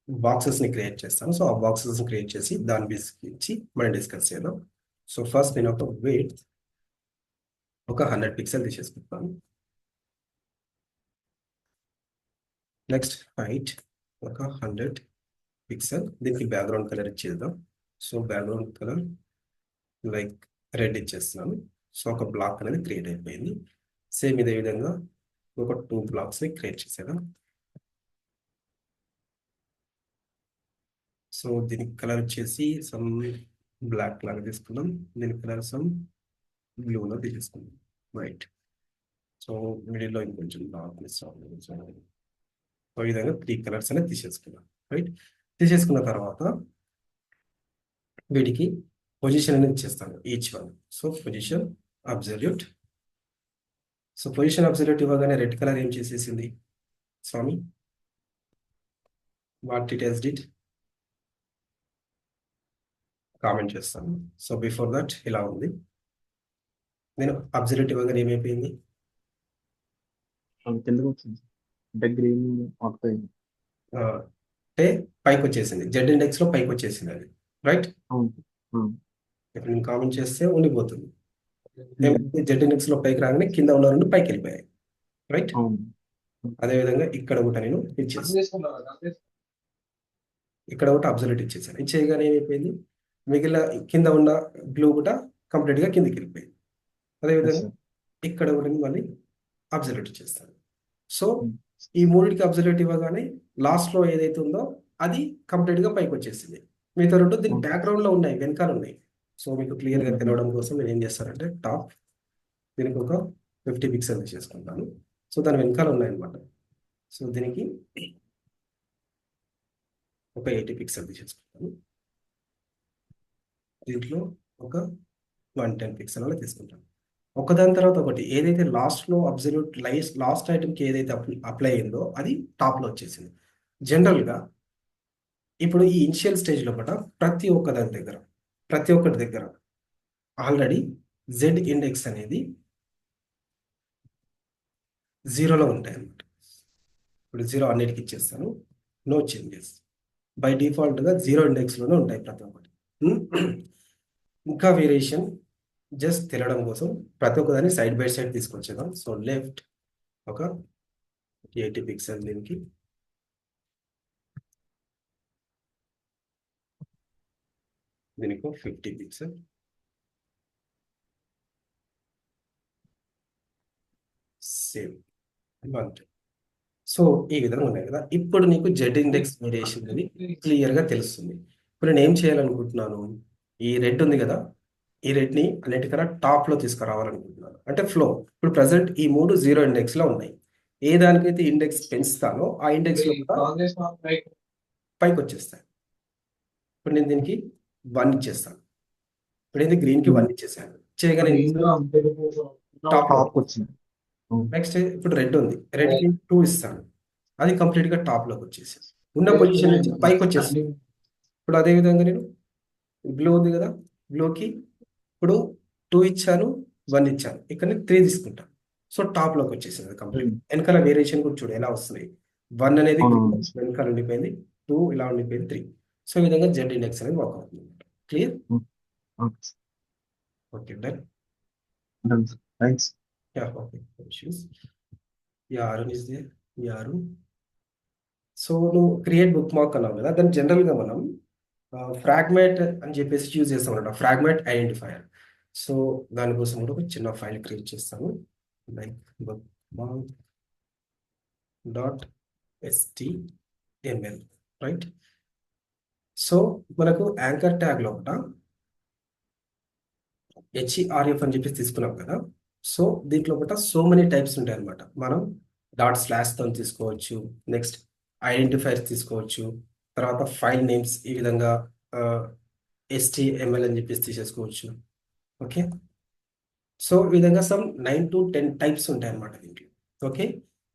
boxes ని క్రియేట్ చేస్తాను. సో ఆ బాక్సెస్ ని క్రియేట్ చేసి దాని బేసిక్కి మనం డిస్కస్ చేద్దాం. సో ఫస్ట్ నేను ఒక వెయిట్ ఒక 100 పిక్సెల్ తీసేసుకుంటాను. నెక్స్ట్ హైట్ ఒక 100 పిక్సెల్. దీనికి బ్యాక్గ్రౌండ్ కలర్ ఇచ్చేద్దాం. So background colour like red ఇచ్చేస్తున్నాను. సో ఒక బ్లాక్ అనేది క్రియేట్ అయిపోయింది. సేమ్ ఇదే విధంగా ఒక 2 బ్లాక్స్ ని క్రియేట్ చేసేద్దాం. సో దీనికి కలర్ వచ్చేసి సమ్ బ్లాక్ లాగా తీసుకున్నాం. దీని కలర్ సమ్ బ్లూలో తీసేసుకున్నాం. రైట్. సో మిడిల్లో ఇంకొంచెం డార్క్నెస్ సో ఈ విధంగా 3 కలర్స్ అనేది తీసేసుకున్నాం. రైట్. తీసేసుకున్న తర్వాత వీటికి పొజిషన్ అనేది ఇచ్చేస్తాను each one. So position absolute. So position absolute ఇవ్వగానే రెడ్ కలర్ ఏం చేసేసింది స్వామి? What it has did comment చేస్తాను. సో బిఫోర్ దట్ ఇలా ఉంది. నేను అబ్సల్యూట్ ఇవ్వగానే ఏమైపోయింది? కిందకు వచ్చింది అంటే గ్రీన్ అవుతుంది. అంటే పైకి వచ్చేసింది, జెడ్ ఇండెక్స్ లో పైకి వచ్చేసింది అది. రైట్. అవును. ఇప్పుడు నేను కామెంట్ చేస్తే ఉండిపోతుంది. జెడ్ ఇండెక్స్ లో పైకి రాగానే కింద ఉన్న రెండు పైకి వెళ్ళిపోయాయి. రైట్. అవును. అదేవిధంగా ఇక్కడ కూడా నేను ఇచ్చేసాను. ఇక్కడ ఒకటి అబ్సల్యూట్ ఇచ్చేసాను. ఇచ్చేయగానే ఏమైపోయింది? మిగిలిన కింద ఉన్న గ్లూ కూడా కంప్లీట్గా కిందికి వెళ్ళిపోయింది. Yes, అదేవిధంగా sir. ఇక్కడ కూడా మళ్ళీ అబ్జర్వేట్ చేస్తాను. So Hmm. ఈ మూడింటికి అబ్జర్వేట్ ఇవ్వగానే లాస్ట్లో ఏదైతే ఉందో అది కంప్లీట్గా పైకి వచ్చేసింది. మిగతా రెండు దీని Okay. బ్యాక్గ్రౌండ్లో ఉన్నాయి, వెనకాల ఉన్నాయి. సో మీకు క్లియర్గా Mhm. తెలవడం కోసం నేను ఏం చేస్తానంటే టాప్ దీనికి ఒక 50 పిక్సెల్ చేసుకుంటాను. సో దాని వెనకాల ఉన్నాయన్నమాట. సో దీనికి ఒక 80 పిక్సెల్ తీసుకుంటాను. దీంట్లో ఒక 110 పిక్సెల్ అలా తీసుకుంటాను. ఒకదాని తర్వాత ఒకటి ఏదైతే లాస్ట్లో అబ్జల్యూట్ లాస్ట్ ఐటమ్కి ఏదైతే అప్లై అయిందో అది టాప్లో వచ్చేసింది. జనరల్గా ఇప్పుడు ఈ ఇనిషియల్ స్టేజ్లో కూడా ప్రతి ఒక్కటి దగ్గర ఆల్రెడీ జెడ్ ఇండెక్స్ అనేది 0లో ఉంటాయి అన్నమాట. ఇప్పుడు 0 అన్నిటికి ఇచ్చేస్తాను, నో చేంజెస్. బై డిఫాల్ట్గా 0 ఇండెక్స్లోనే ఉంటాయి ప్రతి ఒక్కటి. ఇంకా వేరియేషన్ జస్ట్ తెలియడం కోసం ప్రతి ఒక్కదాన్ని సైడ్ బై సైడ్ తీసుకొచ్చేద్దాం. సో లెఫ్ట్ ఒక 80 పిక్సెల్, దీనికి దీనికి 50 పిక్సెల్, సేవ్ 1. సో ఈ విధంగా ఉన్నాయి కదా. ఇప్పుడు నీకు జెడ్ ఇండెక్స్ వేరియేషన్ అనేది క్లియర్గా తెలుస్తుంది. ఇప్పుడు నేను ఏం చేయాలనుకుంటున్నాను, ఈ రెడ్ ఉంది కదా, ఈ రెడ్ని అన్నిటికన్నా టాప్లో తీసుకురావాలనుకుంటున్నాను, అంటే ఫ్లో. ఇప్పుడు ప్రజెంట్ ఈ 3 0 ఇండెక్స్లో ఉన్నాయి. ఏ దానికైతే ఇండెక్స్ పెంచుతానో ఆ ఇండెక్స్లో కూడా పైకి వచ్చేస్తాయి. ఇప్పుడు నేను దీనికి 1 ఇచ్చేస్తాను. ఇప్పుడు ఏంది గ్రీన్కి 1 ఇచ్చేసాను, చేయగానే టాప్ టాప్ వచ్చింది. నెక్స్ట్ ఇప్పుడు రెడ్ ఉంది, రెడ్కి 2 ఇస్తాను, అది కంప్లీట్గా టాప్లోకి వచ్చేసి ఉన్న పొజిషన్ నుంచి పైకి వచ్చేసింది. ఇప్పుడు అదే విధంగా నేను బ్లూ ఉంది కదా, బ్లూకి ఇప్పుడు 2 ఇచ్చాను, 1 ఇచ్చాను, ఇక్కడ 3 తీసుకుంటాను. సో టాప్లోకి వచ్చేసింది అది కంప్లీట్. వెనకాల వేరియేషన్ కూడా చూడు ఎలా వస్తుంది. 1 అనేది అవును. వెనకాల ఉండిపోయింది, 2 ఇలా ఉండిపోయింది, 3. సో ఈ విధంగా జెడ్ ఇండెక్స్ అనేది వర్క్ అవుతుంది. Clear? Okay. Okay, done. Done, sir. Thanks. Yeah, okay. No issues. Yeah, Arun is there. Yeah, Arun. So నువ్వు క్రియేట్ బుక్ మార్క్ అన్నావు కదా, దాన్ని జనరల్గా మనం ఫ్రాగ్మెంట్ అని చెప్పేసి యూజ్ చేస్తాం అనమాట, ఫ్రాగ్మెంట్ ఐడెంటిఫైయర్. సో దానికోసం కూడా ఒక చిన్న ఫైల్ క్రియేట్ చేస్తాను, like book mark .html, right. So మనకు యాంకర్ ట్యాగ్ లోపల HERF అని చెప్పేసి తీసుకున్నాం కదా. సో దీంట్లో కూడా సో మెనీ టైప్స్ ఉంటాయి అనమాట. మనం ./తో తీసుకోవచ్చు, నెక్స్ట్ ఐడెంటిఫైర్స్ తీసుకోవచ్చు, తర్వాత ఫైల్ నేమ్స్ ఈ విధంగా HTML అని చెప్పేసి తీసేసుకోవచ్చు. ఓకే, సో ఈ విధంగా సమ్ 9 to 10 టైప్స్ ఉంటాయి అనమాట దీంట్లో. ఓకే,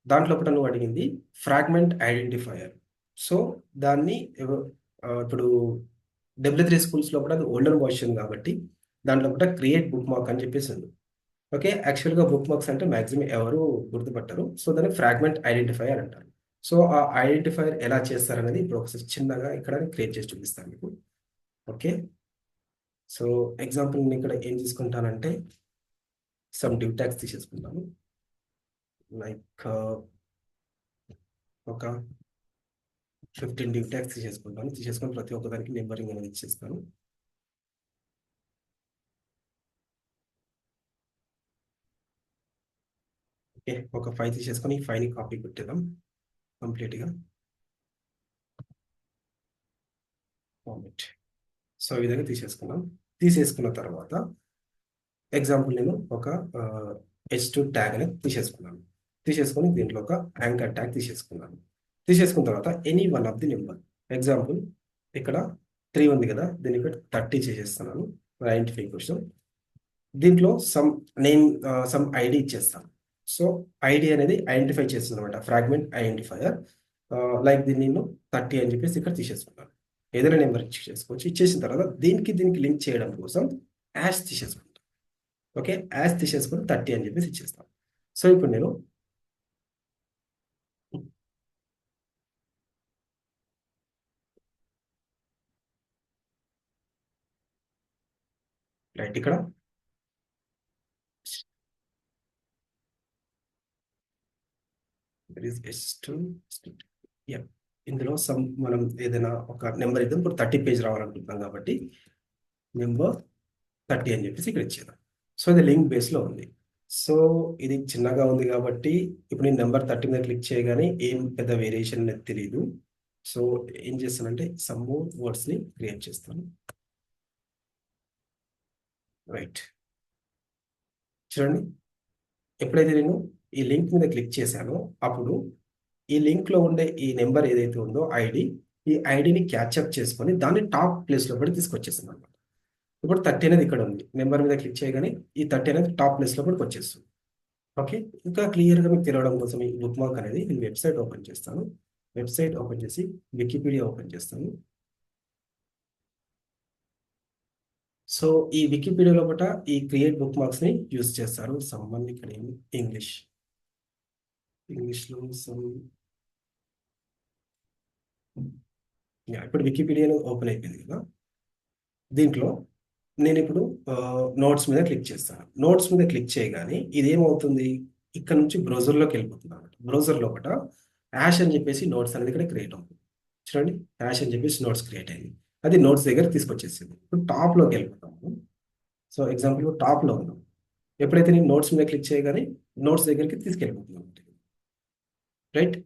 దాంట్లో కూడా నువ్వు అడిగింది ఫ్రాగ్మెంట్ ఐడెంటిఫైయర్. సో దాన్ని ఇప్పుడు W3 స్కూల్స్లో కూడా అది ఓల్డర్ వర్షన్ కాబట్టి దాంట్లో కూడా క్రియేట్ బుక్ మార్క్ అని చెప్పేసి ఉంది. ఓకే, యాక్చువల్గా బుక్ మార్క్స్ అంటే మ్యాక్సిమం ఎవరు గుర్తుపట్టరు, సో దాన్ని ఫ్రాగ్మెంట్ ఐడెంటిఫైయర్ అంటారు. సో ఆ ఐడెంటిఫైయర్ ఎలా చేస్తారనేది ఇప్పుడు ఒకసారి చిన్నగా ఇక్కడ క్రియేట్ చేసి చూపిస్తాను మీకు. ఓకే, సో ఎగ్జాంపుల్ నేను ఇక్కడ ఏం తీసుకుంటానంటే సమ్ డివ్ ట్యాగ్స్ తీసేసుకుంటాను, లైక్ ఒక 15 డివ్ ట్యాగ్స్ తీసేసుకొని ప్రతి ఒక్కదానికి నెంబరింగ్ అనేది ఇచ్చేస్తాను. ఓకే, ఒక 5 తీసేసుకొని ఈ 5ని కాపీ పెట్టేద్దాం కంప్లీట్గా. ఫార్మెట్. సో ఈ విధంగా తీసేసుకున్న తర్వాత ఎగ్జాంపుల్ నేను ఒక H2 ట్యాగ్ అనేది తీసేసుకొని దీంట్లో ఒక యాంకర్ ట్యాగ్ తీసేసుకున్న తర్వాత any one of the number, example ఇక్కడ 3 ఉంది కదా, దీన్ని ఇక్కడ 30 చేసేస్తున్నాను ఐడెంటిఫై కోసం. దీంట్లో సమ్ నేమ్ సమ్ ఐడి ఇచ్చేస్తాను. సో ఐడి అనేది ఐడెంటిఫై చేస్తుంది అనమాట, ఫ్రాగ్మెంట్ ఐడెంటిఫైయర్. లైక్ దీన్ని నేను 30 అని చెప్పేసి ఇక్కడ తీసేసుకున్నాను. ఏదైనా నెంబర్ చేసుకోవచ్చు. ఇచ్చేసిన తర్వాత దీనికి లింక్ చేయడం కోసం యాష్ తీసేసుకుంటాను. ఓకే, యాష్ తీసేసుకొని 30 అని చెప్పేసి ఇచ్చేస్తాను. సో ఇప్పుడు నేను రైట్ ఇక్కడ ఇందులో సమ్ మనం ఏదైనా ఒక నెంబర్ ఇద్దాం. ఇప్పుడు 30 పేజ్ రావాలనుకుంటున్నాం కాబట్టి నెంబర్ 30 అని చెప్పేసి ఇక్కడ ఇచ్చేద్దాం. సో ఇది లింక్ బేస్లో ఉంది. సో ఇది చిన్నగా ఉంది కాబట్టి ఇప్పుడు నేను నెంబర్ 30 మీద క్లిక్ చేయగానే ఏం పెద్ద వేరియేషన్ అనేది తెలియదు. సో ఏం చేస్తానంటే సమ్ మోర్ వర్డ్స్ని క్రియేట్ చేస్తాను. రైట్, చూడండి, ఎప్పుడైతే నేను ఈ లింక్ మీద క్లిక్ చేశానో అప్పుడు ఈ లింక్లో ఉండే ఈ నెంబర్ ఏదైతే ఉందో ఐడి, ఈ ఐడిని క్యాచ్అప్ చేసుకొని దాన్ని టాప్ ప్లేస్లో కూడా తీసుకొచ్చేసాను అనమాట. ఇప్పుడు 30 అనేది ఇక్కడ ఉంది, నెంబర్ మీద క్లిక్ చేయగానే ఈ 30 అనేది టాప్ ప్లేస్లో కూడా వచ్చేస్తుంది. ఓకే, ఇంకా క్లియర్గా మీకు తెలవడం కోసం ఈ బుక్ మార్క్ అనేది నేను వెబ్సైట్ ఓపెన్ చేస్తాను. వెబ్సైట్ ఓపెన్ చేసి వికీపీడియా ఓపెన్ చేస్తాను. సో ఈ వికీపీడియా లోపల ఈ క్రియేట్ బుక్ మార్క్స్ని యూజ్ చేస్తారు. సమ్మన్ ఇక్కడ ఇంగ్లీష్లో సమ్ ఇప్పుడు వికీపీడియా ఓపెన్ అయిపోయింది కదా. దీంట్లో నేను ఇప్పుడు నోట్స్ మీద క్లిక్ చేస్తాను. నోట్స్ మీద క్లిక్ చేయగానే ఇదేమవుతుంది, ఇక్కడ నుంచి బ్రౌజర్లోకి వెళ్ళిపోతుంది అనమాట. బ్రౌజర్ లోపల యాష్ అని చెప్పేసి నోట్స్ అనేది ఇక్కడ క్రియేట్ అవుతుంది. చూడండి, యాష్ అని చెప్పేసి నోట్స్ క్రియేట్ అయింది. అది నోట్స్ దగ్గర తీసుకొచ్చేసింది. ఇప్పుడు టాప్లోకి వెళ్ళిపోతాము. సో ఎగ్జాంపుల్ ఇప్పుడు టాప్లో ఉన్నాం. ఎప్పుడైతే నేను నోట్స్ మీద క్లిక్ చేయగానే నోట్స్ దగ్గరికి తీసుకెళ్ళిపోతున్నాం. రైట్,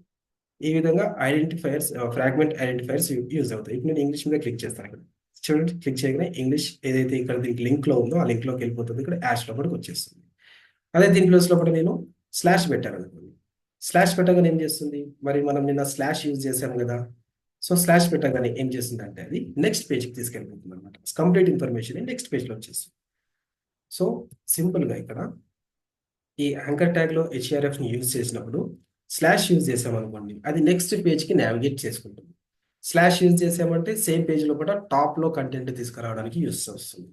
ఈ విధంగా ఐడెంటిఫైయర్స్, ఫ్రాగ్మెంట్ ఐడెంటిఫైయర్స్ యూజ్ అవుతాయి. ఇప్పుడు నేను ఇంగ్లీష్ మీద క్లిక్ చేస్తాను. ఇక్కడ చూడండి, క్లిక్ చేయగానే ఇంగ్లీష్ ఏదైతే ఇక్కడ దీనికి లింక్లో ఉందో ఆ లింక్లోకి వెళ్ళిపోతుంది. ఇక్కడ యాష్ లోపలికి వచ్చేస్తుంది. అదే దీని ప్లేస్ లోపల నేను స్లాష్ పెట్టాను అనుకోండి. స్లాష్ పెట్టగానే ఏం చేస్తుంది, మరి మనం నిన్న స్లాష్ యూజ్ చేసాం కదా. సో స్లాష్ పెట్టగానే ఏం చేస్తుంది అంటే అది నెక్స్ట్ పేజ్కి తీసుకెళ్ళిపోతుంది అనమాట. కంప్లీట్ ఇన్ఫర్మేషన్ నెక్స్ట్ పేజ్లో వచ్చేస్తుంది. సో సింపుల్గా ఇక్కడ ఈ యాంకర్ ట్యాగ్లో హెచ్ఆర్ఎఫ్ని యూజ్ చేసినప్పుడు స్లాష్ యూజ్ చేసామనుకోండి, అది నెక్స్ట్ పేజ్కి నావిగేట్ చేసుకుంటుంది. స్లాష్ యూజ్ చేసామంటే సేమ్ పేజ్ లోపల టాప్లో కంటెంట్ తీసుకురావడానికి యూజ్ వస్తుంది.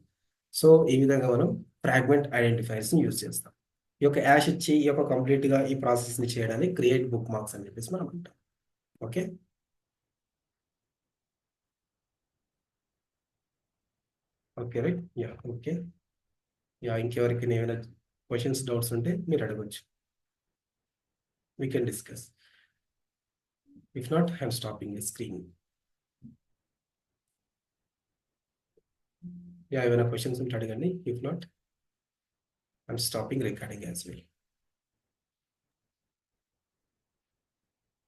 సో ఈ విధంగా మనం ఫ్రాగ్మెంట్ ఐడెంటిఫైర్స్ని యూజ్ చేస్తాం. ఈ యొక్క యాష్ ఇచ్చి ఈ యొక్క కంప్లీట్గా ఈ ప్రాసెస్ని చేయడానికి క్రియేట్ బుక్ మార్క్స్ అని చెప్పేసి మనం అంటాం. Okay, okay, right, yeah, okay, yeah. ఇంకెవరికి ఏమైనా క్వశ్చన్స్, డౌట్స్ ఉంటే మీరు అడగచ్చు. We can discuss. If not, I'm stopping the screen. Yeah, ఏమైనా questions ఉంటే అడగండి. If not, I'm stopping recording as well.